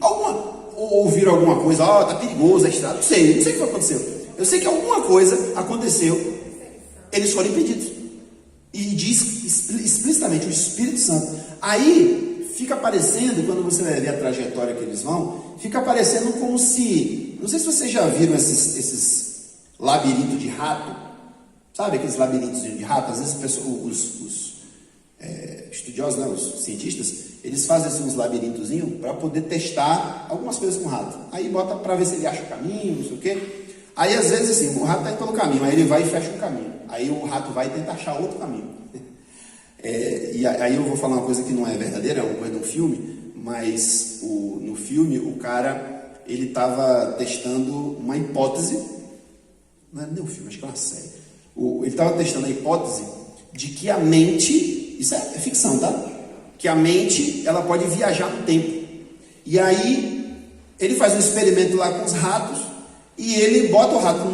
ouviram alguma coisa: tá perigoso a estrada, não sei o que foi que aconteceu. Eu sei que alguma coisa aconteceu, eles foram impedidos. E diz explicitamente: o Espírito Santo. Aí fica parecendo, quando você vai ver a trajetória que eles vão, fica parecendo como se, não sei se vocês já viram esses labirintos de rato, sabe aqueles labirintos de rato? Às vezes os estudiosos, né, os cientistas, eles fazem assim uns labirintozinhos para poder testar algumas coisas com o rato. Aí bota para ver se ele acha o caminho, não sei o quê. Aí às vezes assim, o rato está indo pelo caminho, aí ele vai e fecha um caminho. Aí o rato vai tentar achar outro caminho. E aí eu vou falar uma coisa que não é verdadeira, é uma coisa de um filme, mas no filme o cara, ele estava testando uma hipótese, não é nem um filme, acho que é uma série. Ele estava testando a hipótese de que a mente, isso é ficção, tá? Que a mente, ela pode viajar no tempo. E aí ele faz um experimento lá com os ratos e ele bota o rato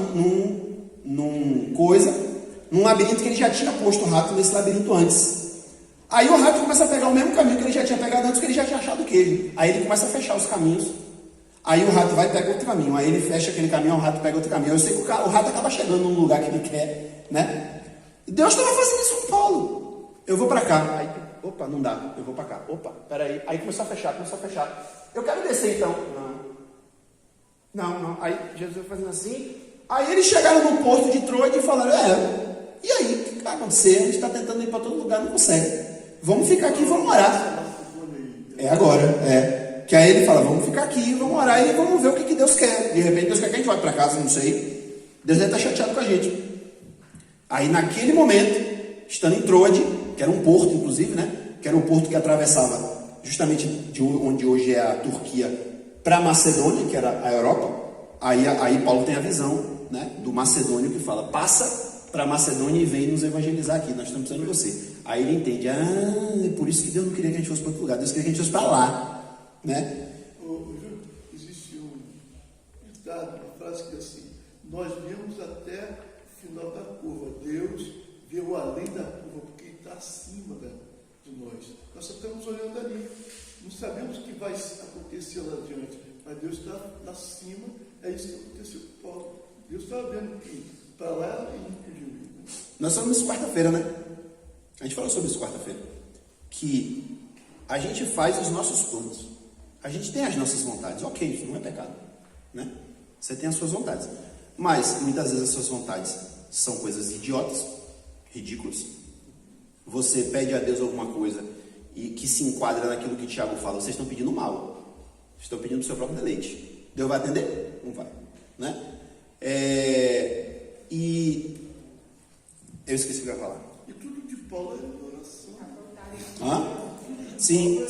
num labirinto que ele já tinha posto o rato nesse labirinto antes. Aí o rato começa a pegar o mesmo caminho que ele já tinha pegado antes, que ele já tinha achado o queijo. Aí ele começa a fechar os caminhos. Aí o rato vai e pega outro caminho. Aí ele fecha aquele caminho, o rato pega outro caminho. Eu sei que o rato acaba chegando num lugar que ele quer, né? E Deus estava fazendo isso com Paulo. Eu vou para cá. Aí, opa, não dá. Eu vou para cá. Opa, peraí. Aí começou a fechar. Eu quero descer então. Não. Aí Jesus foi fazendo assim. Aí eles chegaram no porto de Troade e falaram, e aí? O que vai acontecer? A gente está tentando ir para todo lugar, não consegue. Vamos ficar aqui e vamos orar. É agora, Que aí ele fala, vamos ficar aqui, vamos orar e vamos ver o que Deus quer. De repente Deus quer que a gente vá para casa, não sei. Deus deve estar chateado com a gente. Aí naquele momento, estando em Troade, que era um porto inclusive, né? Que era um porto que atravessava justamente de onde hoje é a Turquia para Macedônia, que era a Europa. Aí Paulo tem a visão, né, do macedônio que fala, passa para Macedônia e vem nos evangelizar aqui, nós estamos precisando de você. Aí ele entende, é por isso que Deus não queria que a gente fosse para outro lugar, Deus queria que a gente fosse para lá, né? Existe um ditado, uma frase que é assim, nós vemos até o final da curva, Deus viu além da curva, porque Ele está acima de nós. Nós só estamos olhando ali, não sabemos o que vai acontecer lá adiante, mas Deus está lá cima, é isso que aconteceu com Paulo. Deus está vendo que para lá ele não podia ir. Nós falamos isso quarta-feira, né? A gente falou sobre isso quarta-feira. Que a gente faz os nossos planos. A gente tem as nossas vontades. Ok, isso não é pecado, né? Você tem as suas vontades. Mas, muitas vezes, as suas vontades são coisas idiotas, ridículas. Você pede a Deus alguma coisa e que se enquadra naquilo que Tiago fala. Vocês estão pedindo mal. Vocês estão pedindo o seu próprio deleite. Deus vai atender? Não vai, né? E eu esqueci o que eu ia falar. E tudo de Paulo é oração. Sim.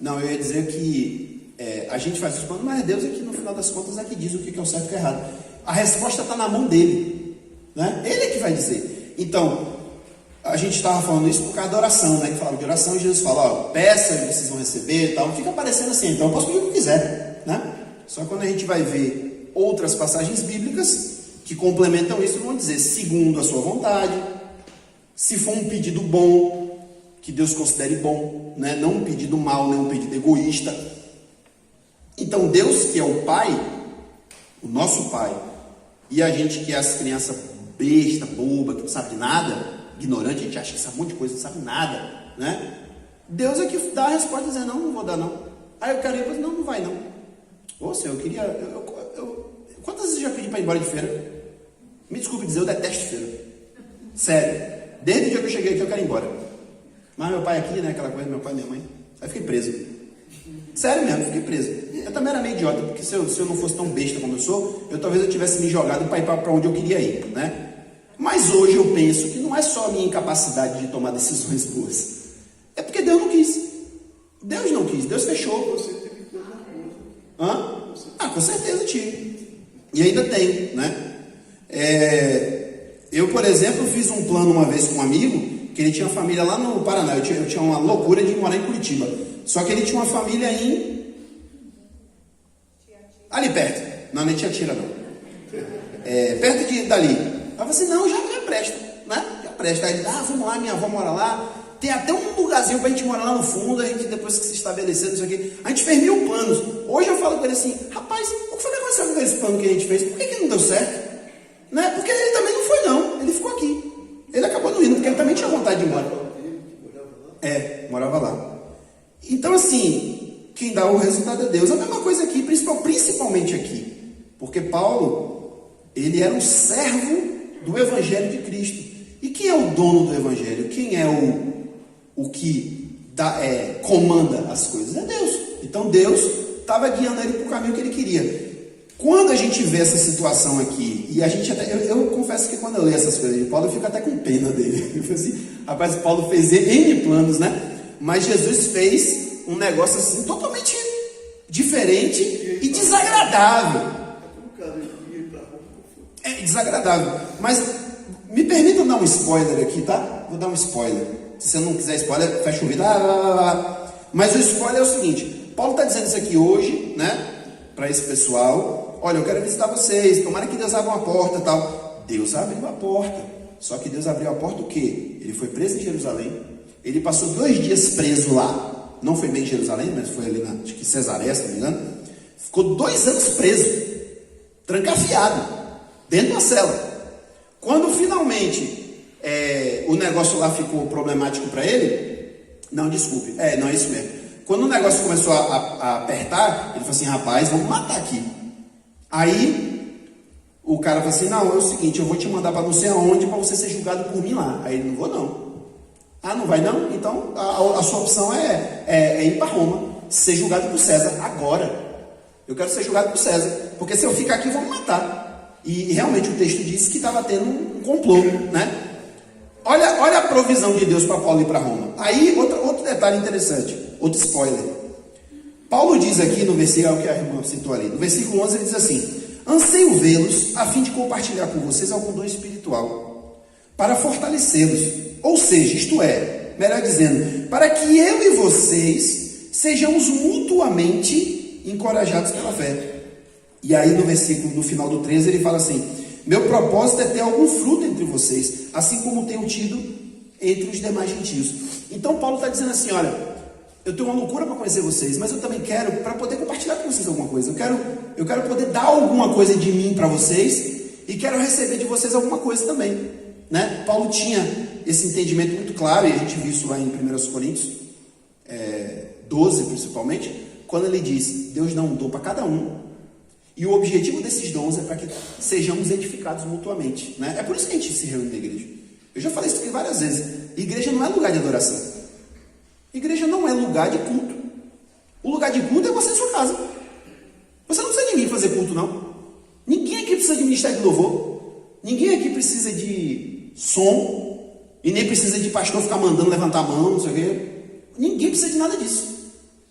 Não, eu ia dizer que a gente faz os planos, mas Deus é que no final das contas é que diz o que é o certo e o que é errado. A resposta está na mão dele, né? Ele é que vai dizer. Então, a gente estava falando isso por causa da oração, né? Que falava de oração e Jesus fala, peça e vocês vão receber e tal. Fica parecendo assim, então eu posso pedir o que eu quiser, né? Só que quando a gente vai ver outras passagens bíblicas que complementam isso, vão dizer, segundo a sua vontade, se for um pedido bom, que Deus considere bom, né? Não um pedido mau, nem um pedido egoísta. Então Deus, que é o Pai, o nosso Pai, e a gente que é as crianças besta, boba, que não sabe de nada, ignorante, a gente acha que sabe um monte de coisa, não sabe nada, né? Deus é que dá a resposta dizendo, não vou dar não. Aí eu quero ir, mas não vai não. Ô Senhor, eu queria, quantas vezes eu já pedi para ir embora de feira? Me desculpe dizer, eu detesto feira. Sério, desde o dia que eu cheguei aqui eu quero ir embora. Mas meu pai aqui, né, aquela coisa, meu pai e minha mãe, aí fiquei preso. Sério mesmo, fiquei preso. Eu também era meio idiota, porque se eu não fosse tão besta como eu sou, talvez eu tivesse me jogado para ir para onde eu queria ir, né? Mas hoje eu penso que não é só a minha incapacidade de tomar decisões boas. É porque Deus não quis. Deus não quis, Deus fechou. Você teve coisa boa. Com certeza tive. E ainda tenho, né? Eu, por exemplo, fiz um plano uma vez com um amigo, que ele tinha uma família lá no Paraná. Eu tinha uma loucura de morar em Curitiba. Só que ele tinha uma família ali perto. Não, nem Tiatira não. Perto dali. Aí eu falei assim, não, já presta, né? Já presta. Aí ele, vamos lá, minha avó mora lá. Tem até um lugarzinho pra gente morar lá no fundo. A gente, depois que se estabelecer, não sei o quê, a gente fez 1000 planos. Hoje eu falo com ele assim, rapaz, o que foi que aconteceu com aqueles planos que a gente fez? Por que não deu certo? Né? Porque ele também não foi não, ele ficou aqui. Ele acabou não indo, porque ele também tinha vontade de ir embora. Morava lá. Então assim, quem dá o resultado é Deus. A mesma coisa aqui, principalmente aqui. Porque Paulo, ele era um servo do Evangelho de Cristo. E quem é o dono do Evangelho? Quem é o que comanda as coisas? É Deus. Então Deus estava guiando ele para o caminho que ele queria. Quando a gente vê essa situação aqui, e a gente até, eu confesso que quando eu leio essas coisas de Paulo, eu fico até com pena dele. Eu falo assim, rapaz, Paulo fez N planos, né? Mas Jesus fez um negócio assim, totalmente diferente e desagradável. Desagradável. Mas me permitam dar um spoiler aqui, tá? Vou dar um spoiler. Se você não quiser spoiler, fecha o vídeo. Mas o spoiler é o seguinte, Paulo está dizendo isso aqui hoje, né? Para esse pessoal. Olha, eu quero visitar vocês, tomara que Deus abra uma porta e tal. Deus abriu a porta. Só que Deus abriu a porta o quê? Ele foi preso em Jerusalém. Ele passou 2 dias preso lá. Não foi bem em Jerusalém, mas foi ali acho que Cesareia, se não me engano. Ficou 2 anos preso, trancafiado, dentro da cela. Quando finalmente o negócio lá ficou problemático para ele, não, desculpe, não é isso mesmo. Quando o negócio começou a apertar, ele falou assim, rapaz, vamos matar aqui. Aí o cara falou assim, não, é o seguinte, eu vou te mandar para não sei aonde para você ser julgado por mim lá. Aí ele, não vou não. Ah, não vai não? Então a sua opção é ir para Roma, ser julgado por César agora. Eu quero ser julgado por César, porque se eu ficar aqui vão me matar. E realmente o texto diz que estava tendo um complô, né? Olha a provisão de Deus para Paulo ir para Roma. Aí outro detalhe interessante, outro spoiler. Paulo diz aqui no versículo que a irmã citou ali, no versículo 11 ele diz assim, anseio vê-los a fim de compartilhar com vocês algum dom espiritual, para fortalecê-los. Ou seja, isto é, melhor dizendo, para que eu e vocês sejamos mutuamente encorajados pela fé. E aí no final do 13 ele fala assim, meu propósito é ter algum fruto entre vocês, assim como tenho tido entre os demais gentios. Então Paulo está dizendo assim, olha, eu tenho uma loucura para conhecer vocês, mas eu também quero, para poder compartilhar com vocês alguma coisa, eu quero poder dar alguma coisa de mim para vocês, e quero receber de vocês alguma coisa também, né? Paulo tinha esse entendimento muito claro, e a gente viu isso lá em 1 Coríntios 12 principalmente, quando ele diz, Deus dá um dom para cada um, e o objetivo desses dons é para que sejamos edificados mutuamente, né? É por isso que a gente se reúne na igreja. Eu já falei isso aqui várias vezes. Igreja não é lugar de adoração. Igreja não é lugar de culto. O lugar de culto é você em sua casa. Você não precisa de mim fazer culto, não. Ninguém aqui precisa de ministério de louvor. Ninguém aqui precisa de som. E nem precisa de pastor ficar mandando levantar a mão, não sei o quê. Ninguém precisa de nada disso.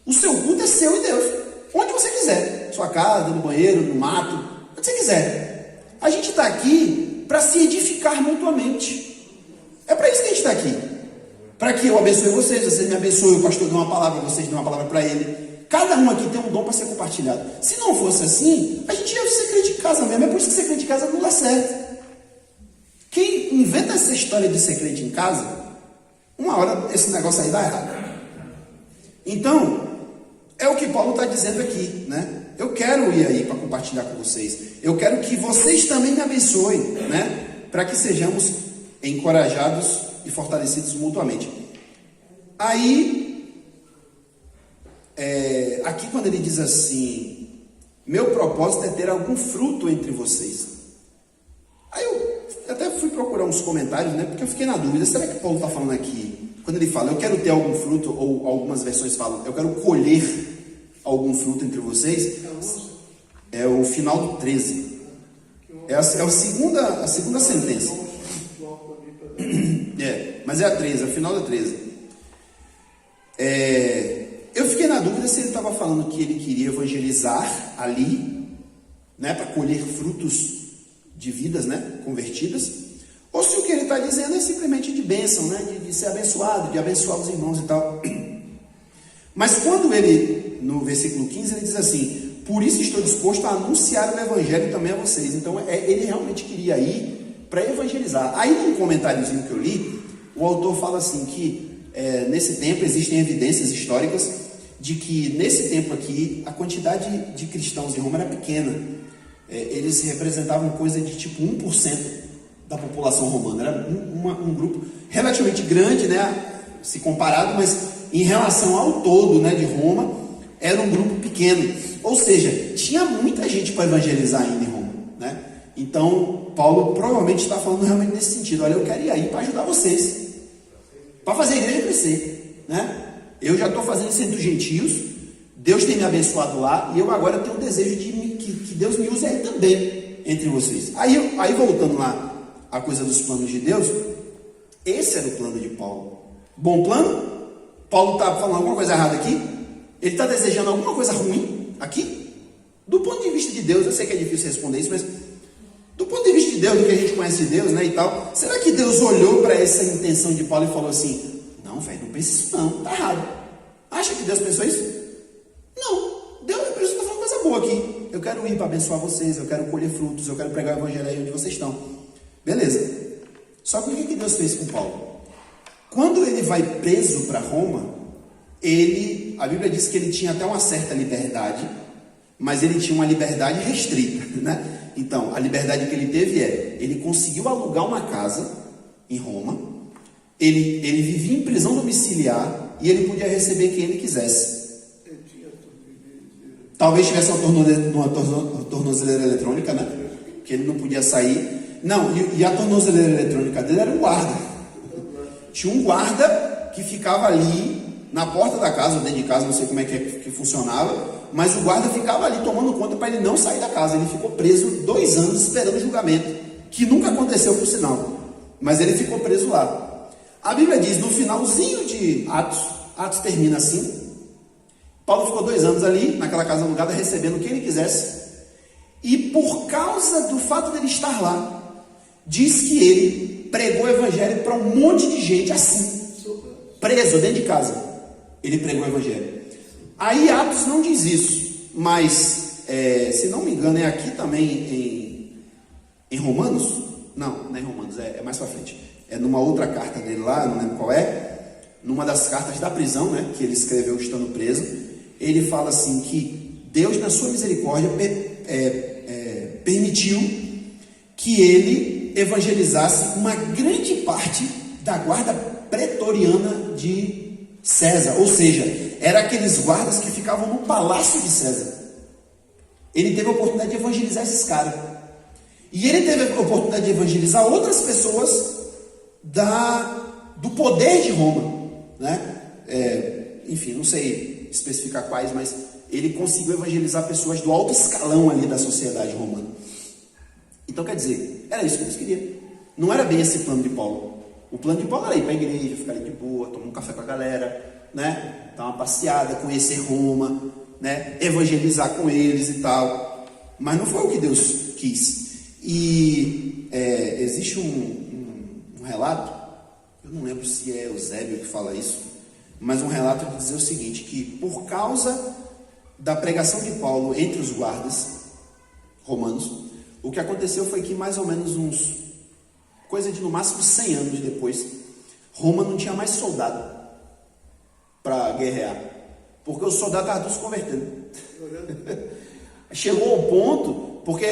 O seu culto é seu e Deus. Onde você quiser. Sua casa, no banheiro, no mato. Onde você quiser. A gente está aqui para se edificar mutuamente. É para isso que a gente está aqui. Para que eu abençoe vocês me abençoem, o pastor dê uma palavra, vocês dêem uma palavra para ele. Cada um aqui tem um dom para ser compartilhado. Se não fosse assim, a gente ia ser crente de casa mesmo. É por isso que ser crente de casa não dá certo. Quem inventa essa história de ser crente em casa, uma hora esse negócio aí dá errado. Então, é o que Paulo está dizendo aqui, né? Eu quero ir aí para compartilhar com vocês. Eu quero que vocês também me abençoem, né? Para que sejamos encorajados e fortalecidos mutuamente. Aí, aqui quando ele diz assim, meu propósito é ter algum fruto entre vocês. Aí eu até fui procurar uns comentários, né? Porque eu fiquei na dúvida, será que Paulo está falando aqui, quando ele fala, eu quero ter algum fruto, ou algumas versões falam, eu quero colher algum fruto entre vocês, é o final do 13. É a segunda sentença. Mas é a 13, é o final da 13. Eu fiquei na dúvida se ele estava falando que ele queria evangelizar ali, né, para colher frutos de vidas, né, convertidas, ou se o que ele está dizendo é simplesmente de bênção, né, de ser abençoado, de abençoar os irmãos e tal. Mas quando ele, no versículo 15, ele diz assim, por isso estou disposto a anunciar o evangelho também a vocês. Então ele realmente queria ir para evangelizar. Aí num comentáriozinho que eu li, o autor fala assim que nesse tempo existem evidências históricas de que nesse tempo aqui a quantidade de cristãos em Roma era pequena. Eles representavam coisa de tipo 1% da população romana. Era um grupo relativamente grande, né, se comparado, mas em relação ao todo, né, de Roma, era um grupo pequeno. Ou seja, tinha muita gente para evangelizar ainda em Roma, né? Então, Paulo provavelmente está falando realmente nesse sentido. Olha, eu quero ir aí para ajudar vocês, para fazer a igreja crescer, né? Eu já estou fazendo isso entre os gentios, Deus tem me abençoado lá, e eu agora tenho o desejo de que Deus me use aí também entre vocês. Aí voltando lá a coisa dos planos de Deus, esse era o plano de Paulo. Bom plano? Paulo está falando alguma coisa errada aqui? Ele está desejando alguma coisa ruim aqui? Do ponto de vista de Deus, eu sei que é difícil responder isso, mas do ponto de vista de Deus, do que a gente conhece de Deus, né, e tal, será que Deus olhou para essa intenção de Paulo e falou assim, não, velho, não pensa isso não, tá errado. Acha que Deus pensou isso? Não, Deus está falando coisa boa aqui. Eu quero ir para abençoar vocês, eu quero colher frutos, eu quero pregar o evangelho aí onde vocês estão. Beleza. Só que o que Deus fez com Paulo? Quando ele vai preso para Roma, a Bíblia diz que ele tinha até uma certa liberdade mas ele tinha uma liberdade restrita, né? Então, a liberdade que ele teve ele conseguiu alugar uma casa em Roma, ele vivia em prisão domiciliar e ele podia receber quem ele quisesse. Talvez tivesse uma tornozeleira eletrônica, né? Que ele não podia sair. Não, e a tornozeleira eletrônica dele era um guarda. Tinha um guarda que ficava ali na porta da casa, ou dentro de casa, não sei como é que funcionava, mas o guarda ficava ali tomando conta para ele não sair da casa. Ele ficou preso 2 anos esperando o julgamento, que nunca aconteceu, por sinal, mas ele ficou preso lá. A Bíblia diz, no finalzinho de Atos termina assim, Paulo ficou 2 anos ali, naquela casa alugada, recebendo quem ele quisesse, e por causa do fato dele estar lá, diz que ele pregou o evangelho para um monte de gente assim, preso dentro de casa. Ele pregou o evangelho. Aí Atos não diz isso, mas se não me engano é aqui também em Romanos. Não é em Romanos, é mais para frente. É numa outra carta dele lá, não lembro qual é, numa das cartas da prisão, né, que ele escreveu estando preso. Ele fala assim que Deus, na sua misericórdia, permitiu que ele evangelizasse uma grande parte da guarda pretoriana de César, ou seja, eram aqueles guardas que ficavam no palácio de César. Ele teve a oportunidade de evangelizar esses caras. E ele teve a oportunidade de evangelizar outras pessoas do poder de Roma, né? Enfim, não sei especificar quais, mas ele conseguiu evangelizar pessoas do alto escalão ali da sociedade romana. Então, quer dizer, era isso que eles queriam. Não era bem esse plano de Paulo. O plano de Paulo era ir para a igreja, ficar ali de boa, tomar um café com a galera, né? Dar uma passeada, conhecer Roma, né? Evangelizar com eles e tal. Mas não foi o que Deus quis. E existe um relato, eu não lembro se é Eusébio que fala isso, mas um relato que diz o seguinte, que por causa da pregação de Paulo entre os guardas romanos, o que aconteceu foi que mais ou menos coisa de no máximo 100 anos depois, Roma não tinha mais soldado para guerrear, porque os soldados estavam se convertendo. Chegou ao ponto, porque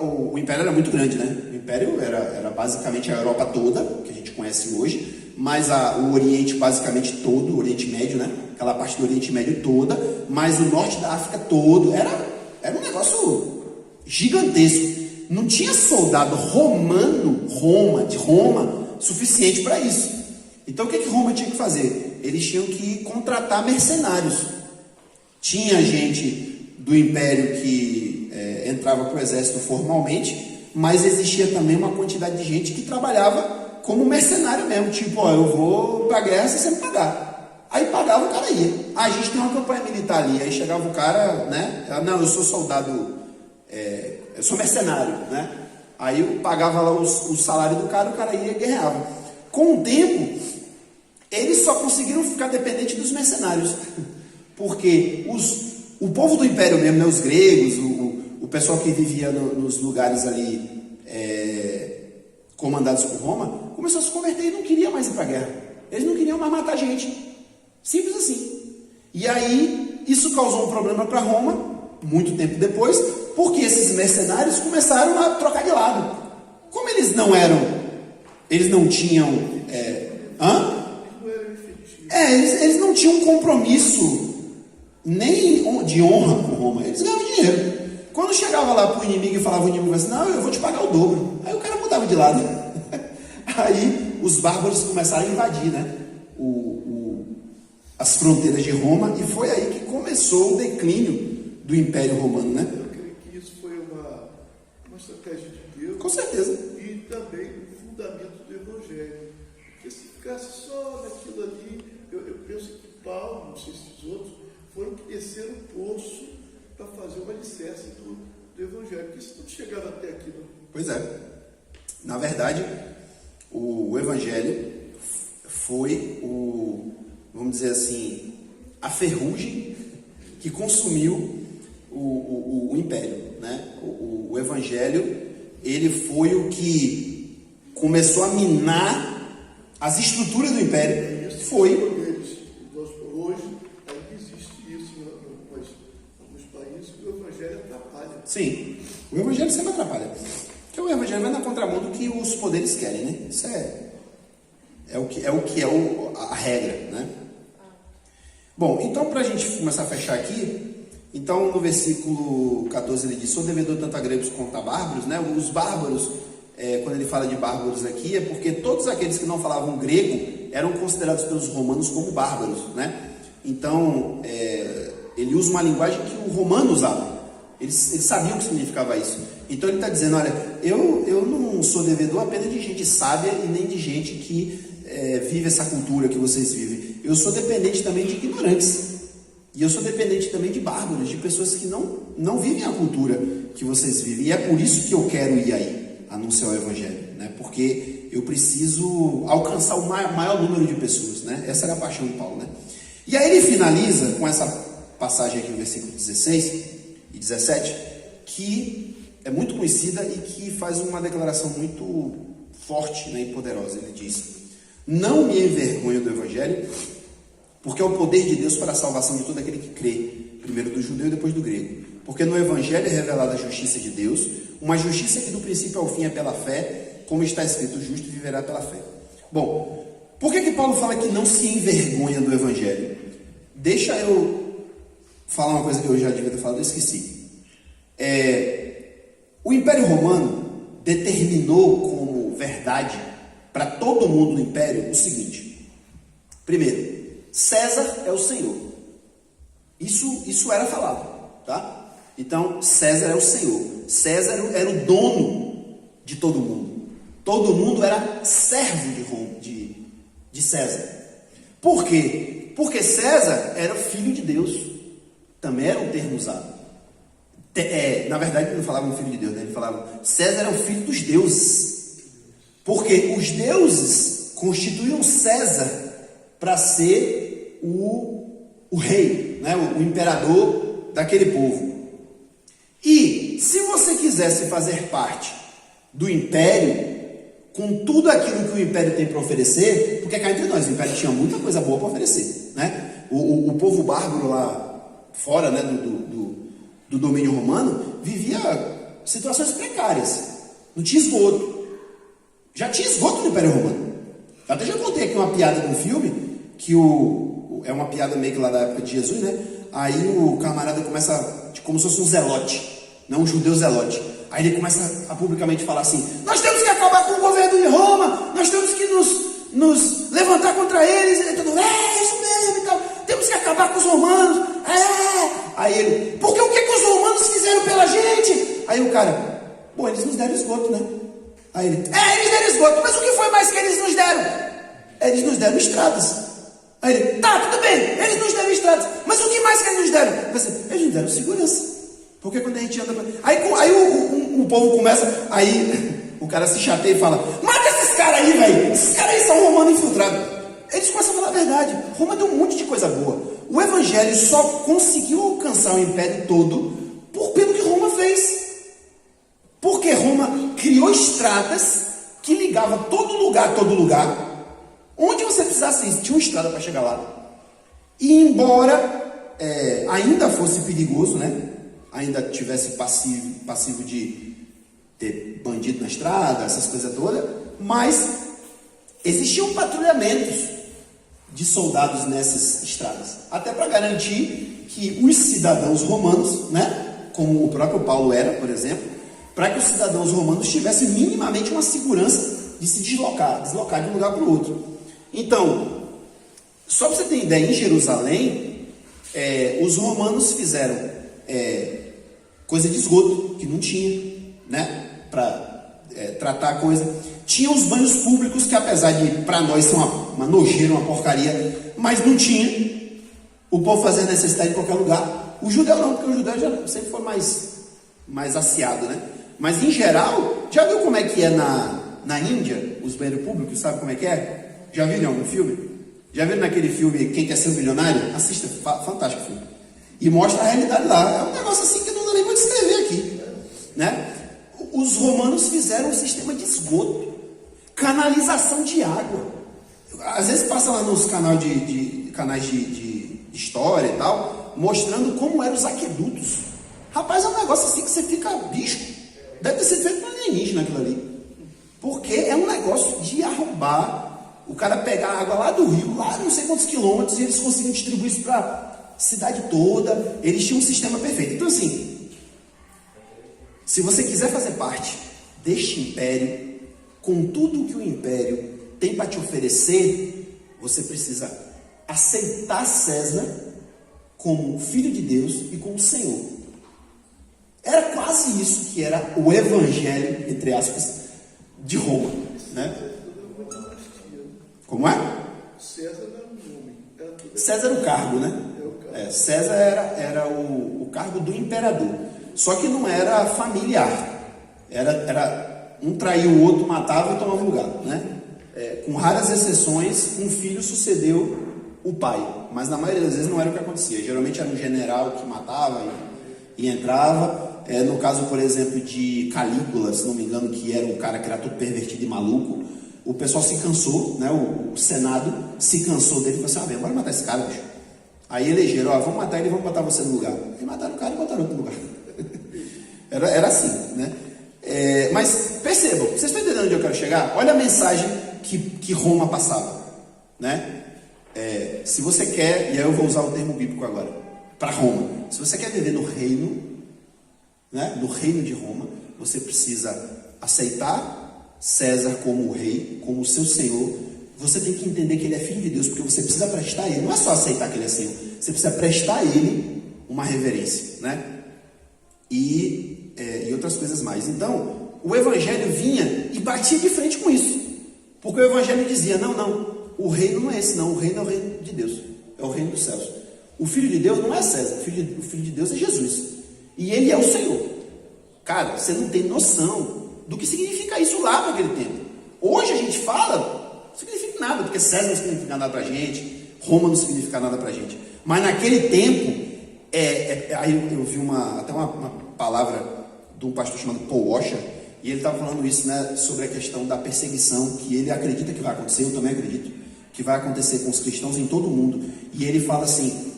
o Império era muito grande, né? O Império era basicamente a Europa toda, que a gente conhece hoje, mas o Oriente basicamente todo, o Oriente Médio, né? Aquela parte do Oriente Médio toda, mas o Norte da África todo, era um negócio gigantesco. Não tinha soldado de Roma, suficiente para isso. Então o que Roma tinha que fazer? Eles tinham que contratar mercenários. Tinha gente do Império que entrava para o exército formalmente, mas existia também uma quantidade de gente que trabalhava como mercenário mesmo. Tipo, eu vou para a guerra se você me pagar. Aí pagava, o cara ia. A gente tem uma campanha militar ali. Aí chegava o cara, né? Não, eu sou soldado... eu sou mercenário, né? Aí eu pagava lá o salário do cara, o cara ia e guerreava. Com o tempo, eles só conseguiram ficar dependentes dos mercenários, porque o povo do Império mesmo, né, os gregos, o pessoal que vivia nos lugares ali comandados por Roma, começou a se converter e não queria mais ir para a guerra. Eles não queriam mais matar gente. Simples assim. E aí, isso causou um problema para Roma, muito tempo depois, porque esses mercenários começaram a trocar de lado. Como eles não tinham... eles não tinham um compromisso nem de honra com Roma. Eles ganhavam dinheiro. Quando chegava lá para o inimigo e falava, o inimigo assim, não, eu vou te pagar o dobro. Aí o cara mudava de lado. Aí os bárbaros começaram a invadir, né, as fronteiras de Roma, e foi aí que começou o declínio do Império Romano, né? Eu creio que isso foi uma estratégia de Deus. Com certeza. E também o fundamento do Evangelho. Porque se ficasse só naquilo ali, eu penso que Paulo, não sei se os outros, foram que desceram o poço para fazer uma alicerce do Evangelho. Porque isso não chegava até aqui, não. Pois é. Na verdade, o Evangelho foi vamos dizer assim, a ferrugem que consumiu o Império, né? O Evangelho, ele foi o que começou a minar as estruturas do Império. Foi. Hoje ainda existe isso em alguns países, que o Evangelho O evangelho sempre atrapalha. Porque o evangelho vai na contramão do que os poderes querem, né? Isso é a regra, né? Bom, então para a gente começar a fechar aqui, então no versículo 14 ele diz: sou devedor tanto a gregos quanto a bárbaros, né? Os bárbaros, quando ele fala de bárbaros aqui, é porque todos aqueles que não falavam grego eram considerados pelos romanos como bárbaros, né? Então, ele usa uma linguagem que o romano usava. Eles sabiam o que significava isso. Então ele está dizendo: olha, eu não sou devedor apenas de gente sábia e nem de gente que vive essa cultura que vocês vivem. Eu sou dependente também de ignorantes. E eu sou dependente também de bárbaros, de pessoas que não vivem a cultura que vocês vivem. E é por isso que eu quero ir aí, anunciar o evangelho, né? Porque eu preciso alcançar o maior número de pessoas, né? Essa era a paixão de Paulo, né? E aí ele finaliza com essa passagem aqui no versículo 16 e 17, que é muito conhecida e que faz uma declaração muito forte, né, e poderosa. Ele diz: não me envergonho do evangelho, porque é o poder de Deus para a salvação de todo aquele que crê, primeiro do judeu e depois do grego. Porque no evangelho é revelada a justiça de Deus, uma justiça que do princípio ao fim é pela fé, como está escrito: o justo viverá pela fé. Bom, por que Paulo fala que não se envergonha do evangelho? Deixa eu falar uma coisa que eu já devia ter falado, eu esqueci. O Império Romano determinou como verdade para todo mundo no Império o seguinte: primeiro, César é o Senhor. Isso era falado, tá? Então, César é o Senhor. César era o dono de todo mundo. Todo mundo era servo de César. Por quê? Porque César era filho de Deus. Também era um termo usado. Na verdade, ele não falava um filho de Deus, né? Ele falava César era o filho dos deuses. Porque os deuses constituíam César para ser o rei, né? O imperador daquele povo. E se você quisesse fazer parte do império, com tudo aquilo que o império tem para oferecer, porque cá entre nós, o império tinha muita coisa boa para oferecer, né? O povo bárbaro lá fora, né, do domínio romano, vivia situações precárias. Não tinha esgoto. Já tinha esgoto no Império Romano. Eu até já contei aqui uma piada de um filme, que é uma piada meio que lá da época de Jesus, né? Aí o camarada começa, como se fosse um zelote, não um judeu zelote. Aí ele começa a publicamente falar assim: nós temos que acabar com o governo de Roma, nós temos que nos levantar contra eles. E tudo, isso mesmo e tal. Temos que acabar com os romanos. Aí ele: porque o que os romanos fizeram pela gente? Aí o cara: bom, eles nos deram esgoto, né? Aí ele: eles deram esgoto, mas o que foi mais que eles nos deram? Eles nos deram estradas. Aí ele: tá, tudo bem, eles nos deram estradas, mas o que mais que eles nos deram? Eles nos deram segurança. Porque quando a gente anda... Aí o povo começa... Aí o cara se chateia e fala: mata esses caras aí, velho. Esses caras aí são romanos infiltrados. Eles começam a falar a verdade. Roma deu um monte de coisa boa. O evangelho só conseguiu alcançar o império todo pelo que Roma fez. Porque Roma criou estradas que ligavam todo lugar. Onde você precisasse ir, tinha uma estrada para chegar lá. E embora ainda fosse perigoso, né? Ainda tivesse passivo de ter bandido na estrada, essas coisas todas, mas existiam patrulhamentos de soldados nessas estradas, até para garantir que os cidadãos romanos, né, como o próprio Paulo era, por exemplo, para que os cidadãos romanos tivessem minimamente uma segurança de se deslocar de um lugar para o outro. Então, só para você ter ideia, em Jerusalém, os romanos fizeram coisa de esgoto, que não tinha, né, para tratar a coisa. Tinha os banhos públicos, que apesar de, para nós, ser uma nojeira, uma porcaria, mas não tinha. O povo fazia necessidade em qualquer lugar. O judeu não, porque o judeu já sempre foi mais aciado, né? Mas em geral, já viu como é que é na Índia, os banheiros públicos, sabe como é que é? Já viram em algum filme? Já viram naquele filme Quem Quer Ser um Milionário? Assista, fantástico filme. E mostra a realidade lá. É um negócio assim que não dá nem para descrever aqui, né? Os romanos fizeram um sistema de esgoto, canalização de água. Às vezes passa lá nos canais de história e tal, mostrando como eram os aquedutos. Rapaz, é um negócio assim que você fica bicho. Deve ter sido feito para alienígena aquilo ali. Porque é um negócio de arrombar, o cara pegar a água lá do rio, lá não sei quantos quilômetros, e eles conseguiam distribuir isso para a cidade toda. Eles tinham um sistema perfeito. Então assim, se você quiser fazer parte deste império, com tudo que o império tem para te oferecer, você precisa aceitar César como filho de Deus e como Senhor. Era quase isso que era o evangelho, entre aspas, de Roma, né? Como é? César era um homem. César era o cargo, né? César era o cargo do imperador. Só que não era familiar. Era um traía o outro, matava e tomava lugar, né? Com raras exceções, um filho sucedeu o pai. Mas na maioria das vezes não era o que acontecia. Geralmente era um general que matava e entrava. No caso, por exemplo, de Calígula, se não me engano, que era um cara que era todo pervertido e maluco, o pessoal se cansou, né? O Senado se cansou dele e falou assim: bora matar esse cara, bicho. Aí elegeram: vamos matar ele e vamos botar você no lugar. E mataram o cara e botaram outro lugar. Era assim, né? Mas percebam, vocês estão entendendo onde eu quero chegar? Olha a mensagem que Roma passava, né? Se você quer, e aí eu vou usar o termo bíblico agora, para Roma, se você quer viver no reino, né, no reino de Roma, você precisa aceitar César como o rei, como o seu senhor. Você tem que entender que ele é filho de Deus, porque você precisa prestar a ele, não é só aceitar que ele é senhor, você precisa prestar a ele uma reverência, né? E outras coisas mais. Então, o evangelho vinha e batia de frente com isso, porque o evangelho dizia: não, o reino não é esse, não, o reino é o reino de Deus, é o reino dos céus. O filho de Deus não é César, o filho de Deus é Jesus. E ele é o Senhor. Cara, você não tem noção do que significa isso lá naquele tempo. Hoje a gente fala, não significa nada, porque César não significa nada pra gente, Roma não significa nada pra gente. Mas naquele tempo, aí eu vi até uma palavra de um pastor chamado Paul Washer, e ele estava falando isso, né, sobre a questão da perseguição, que ele acredita que vai acontecer, eu também acredito, que vai acontecer com os cristãos em todo o mundo. E ele fala assim: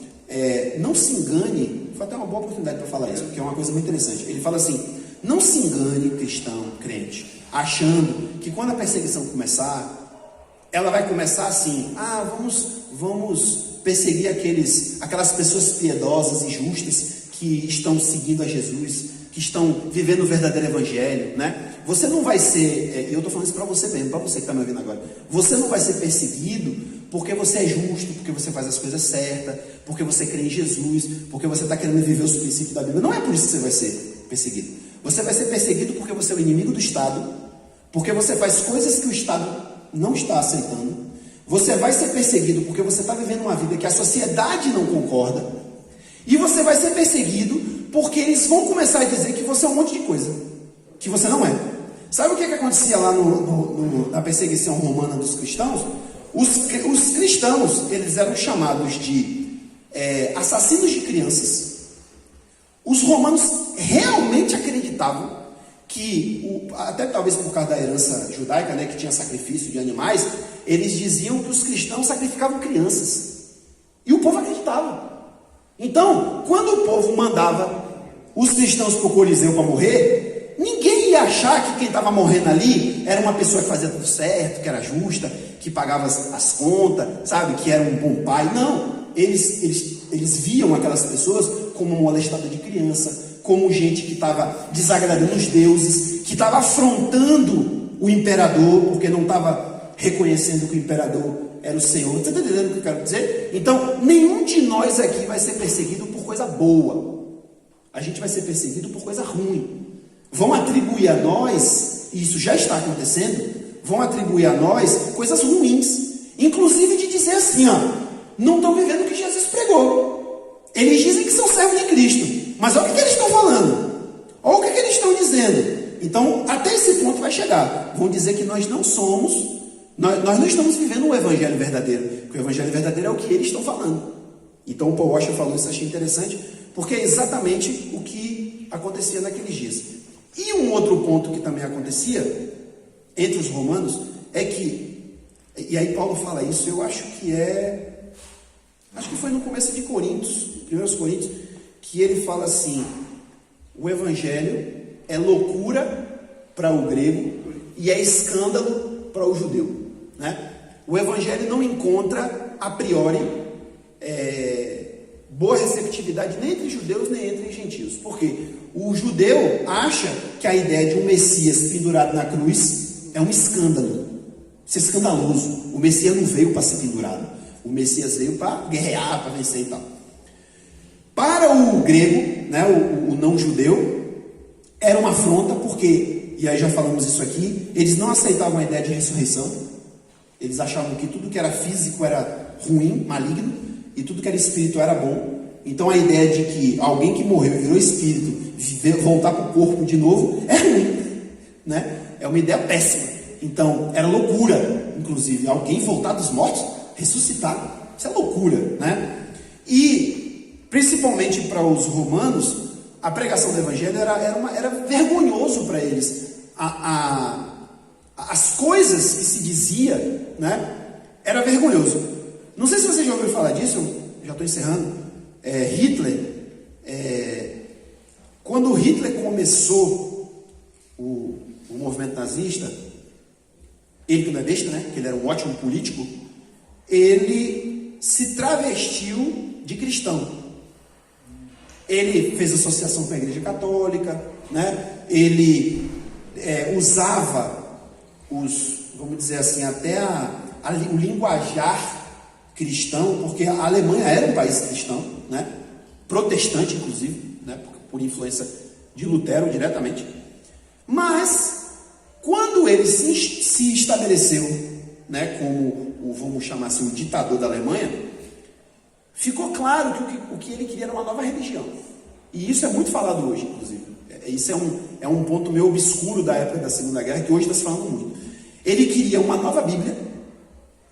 não se engane, foi até uma boa oportunidade para falar isso, porque é uma coisa muito interessante. Ele fala assim: não se engane, cristão, crente, achando que quando a perseguição começar, ela vai começar assim: vamos perseguir aquelas pessoas piedosas e justas que estão seguindo a Jesus, que estão vivendo o verdadeiro evangelho, né? Você não vai ser, eu estou falando isso para você mesmo, para você que está me ouvindo agora, você não vai ser perseguido porque você é justo, porque você faz as coisas certas, porque você crê em Jesus, porque você está querendo viver os princípios da Bíblia. Não é por isso que você vai ser perseguido. Você vai ser perseguido porque você é o inimigo do Estado, porque você faz coisas que o Estado não está aceitando. Você vai ser perseguido porque você está vivendo uma vida que a sociedade não concorda. E você vai ser perseguido porque eles vão começar a dizer que você é um monte de coisa que você não é. Sabe o que acontecia lá na perseguição romana dos cristãos? Os cristãos, eles eram chamados de assassinos de crianças. Os romanos realmente acreditavam que, até talvez por causa da herança judaica, né, que tinha sacrifício de animais, eles diziam que os cristãos sacrificavam crianças. E o povo acreditava. Então, quando o povo mandava os cristãos para o Coliseu para morrer, ninguém ia achar que quem estava morrendo ali era uma pessoa que fazia tudo certo, que era justa, que pagava as contas, sabe, que era um bom pai. Não, eles viam aquelas pessoas como molestador de criança, como gente que estava desagradando os deuses, que estava afrontando o imperador, porque não estava reconhecendo que o imperador era o Senhor. Você está entendendo o que eu quero dizer? Então, nenhum de nós aqui vai ser perseguido por coisa boa. A gente vai ser perseguido por coisa ruim. Vão atribuir a nós, e isso já está acontecendo, vão atribuir a nós coisas ruins. Inclusive de dizer assim, não estão vivendo o que Jesus pregou. Eles dizem que são servos de Cristo, mas olha o que eles estão falando. Olha o que eles estão dizendo. Então, até esse ponto vai chegar. Vão dizer que nós não somos... Nós não estamos vivendo o evangelho verdadeiro, porque o evangelho verdadeiro é o que eles estão falando. Então o Paul Washer falou isso, achei interessante, porque é exatamente o que acontecia naqueles dias. E um outro ponto que também acontecia entre os romanos é que, e aí Paulo fala isso, eu acho que foi no começo de Coríntios, 1 Coríntios, que ele fala assim: o evangelho é loucura para o grego e é escândalo para o judeu, né? O evangelho não encontra, a priori, boa receptividade nem entre judeus nem entre gentios. Por quê? O judeu acha que a ideia de um Messias pendurado na cruz é um escândalo. Isso é escandaloso. O Messias não veio para ser pendurado. O Messias veio para guerrear, para vencer e tal. Para o grego, né, o não judeu, era uma afronta porque, e aí já falamos isso aqui, eles não aceitavam a ideia de ressurreição. Eles achavam que tudo que era físico era ruim, maligno, e tudo que era espírito era bom. Então a ideia de que alguém que morreu e virou espírito, voltar para o corpo de novo, é ruim, né? É uma ideia péssima. Então, era loucura, inclusive, alguém voltar dos mortos, ressuscitar. Isso é loucura, né? E, principalmente para os romanos, a pregação do evangelho era vergonhoso para eles. As coisas que se dizia, né, era vergonhoso. Não sei se você já ouviu falar disso, eu já estou encerrando. Hitler, quando Hitler começou o movimento nazista, ele que não é besta, né, que ele era um ótimo político, ele se travestiu de cristão. Ele fez associação com a Igreja Católica, né, ele usava vamos dizer assim, até o linguajar cristão, porque a Alemanha era um país cristão, né? Protestante, inclusive, né? Por influência de Lutero diretamente. Mas, quando ele se estabeleceu, né, como vamos chamar assim, o ditador da Alemanha, ficou claro que o que ele queria era uma nova religião. E isso é muito falado hoje, inclusive. Isso é um ponto meio obscuro da época da Segunda Guerra, que hoje está se falando muito. Ele queria uma nova Bíblia,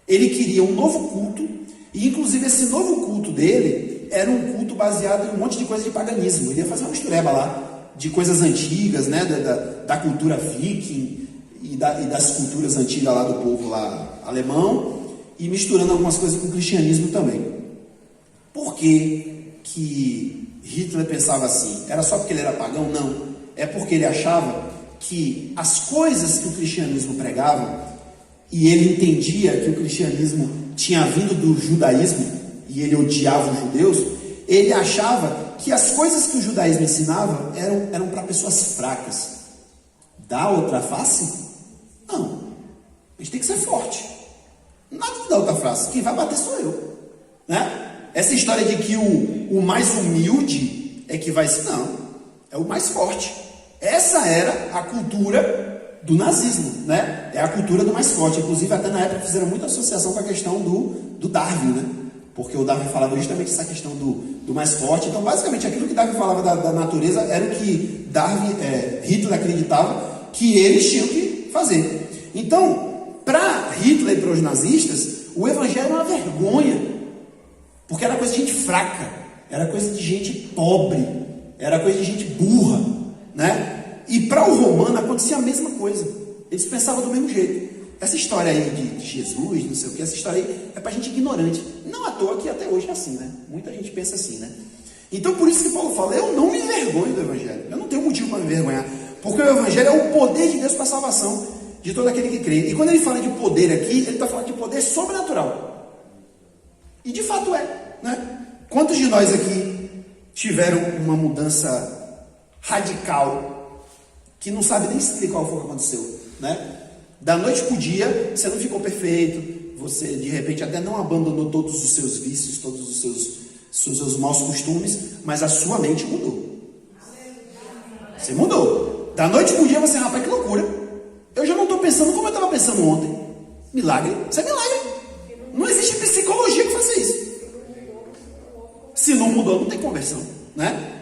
ele queria um novo culto, e inclusive esse novo culto dele era um culto baseado em um monte de coisa de paganismo. Ele ia fazer uma mistureba lá, de coisas antigas, né, da cultura viking e das culturas antigas lá do povo lá alemão, e misturando algumas coisas com o cristianismo também. Por que Hitler pensava assim? Era só porque ele era pagão? Não. É porque ele achava que as coisas que o cristianismo pregava, e ele entendia que o cristianismo tinha vindo do judaísmo, e ele odiava os judeus, ele achava que as coisas que o judaísmo ensinava eram para pessoas fracas. Dá outra face? Não. A gente tem que ser forte. Nada de dar outra face. Quem vai bater sou eu. Né? Essa história de que o mais humilde é que vai ser, não. É o mais forte. Essa era a cultura do nazismo, né? É a cultura do mais forte. Inclusive, até na época fizeram muita associação com a questão do Darwin, né? Porque o Darwin falava justamente essa questão do mais forte. Então, basicamente, aquilo que Darwin falava da natureza era o que Hitler acreditava que eles tinham que fazer. Então, para Hitler e para os nazistas, o evangelho era uma vergonha. Porque era coisa de gente fraca, era coisa de gente pobre, era coisa de gente burra, né? E para o romano acontecia a mesma coisa. Eles pensavam do mesmo jeito. Essa história aí de Jesus, não sei o que, essa história aí é para gente ignorante. Não à toa que até hoje é assim, né? Muita gente pensa assim, né? Então por isso que Paulo fala, eu não me envergonho do evangelho. Eu não tenho motivo para me envergonhar. Porque o evangelho é o poder de Deus para a salvação de todo aquele que crê. E quando ele fala de poder aqui, ele está falando de poder sobrenatural. E de fato né? Quantos de nós aqui tiveram uma mudança radical que não sabe nem explicar o que aconteceu, né? Da noite para o dia, você não ficou perfeito, você de repente até não abandonou todos os seus vícios, todos os seus maus costumes, mas a sua mente mudou. Você mudou. Da noite para o dia você, rapaz, que loucura. Eu já não estou pensando como eu estava pensando ontem. Milagre. Isso é milagre. Não existe psicologia que faça isso. Se não mudou, não tem conversão, né?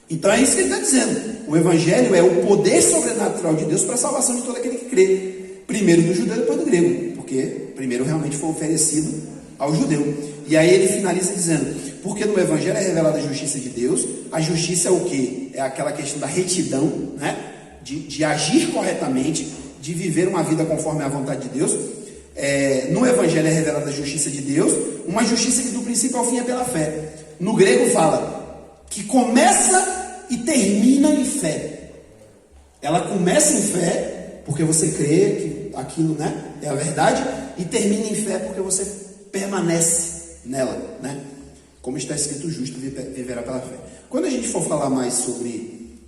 Então é isso que ele está dizendo. O evangelho é o poder sobrenatural de Deus para a salvação de todo aquele que crê. Primeiro do judeu, depois do grego. Porque primeiro realmente foi oferecido ao judeu. E aí ele finaliza dizendo, porque no evangelho é revelada a justiça de Deus. A justiça é o quê? É aquela questão da retidão, né? De agir corretamente, de viver uma vida conforme a vontade de Deus. No evangelho é revelada a justiça de Deus, uma justiça que do princípio ao fim é pela fé. No grego fala que começa e termina em fé. Ela começa em fé, porque você crê que aquilo, né, é a verdade, e termina em fé porque você permanece nela, né? Como está escrito, o justo viverá pela fé. Quando a gente for falar mais sobre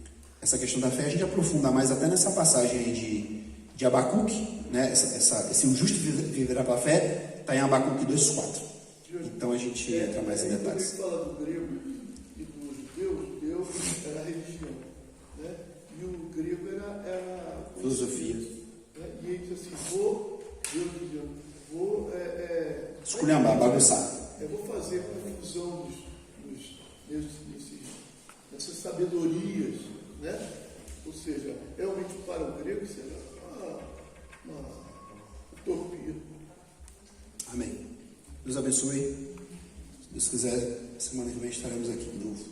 essa questão da fé, a gente aprofunda mais até nessa passagem aí de Abacuque, né? Esse o justo viverá pela fé, está em Abacuque 2,4. Então a gente entra mais em detalhes. Quando ele fala do grego e do judeu era a religião, né? E o grego era a Filosofia. Né? E ele diz assim, Deus dizendo, Esculhambar, bagunçar. eu vou fazer confusão nessas sabedorias, né? Ou seja, realmente para o grego isso era uma utopia. Amém. Deus abençoe. Se Deus quiser, semana que vem estaremos aqui de novo.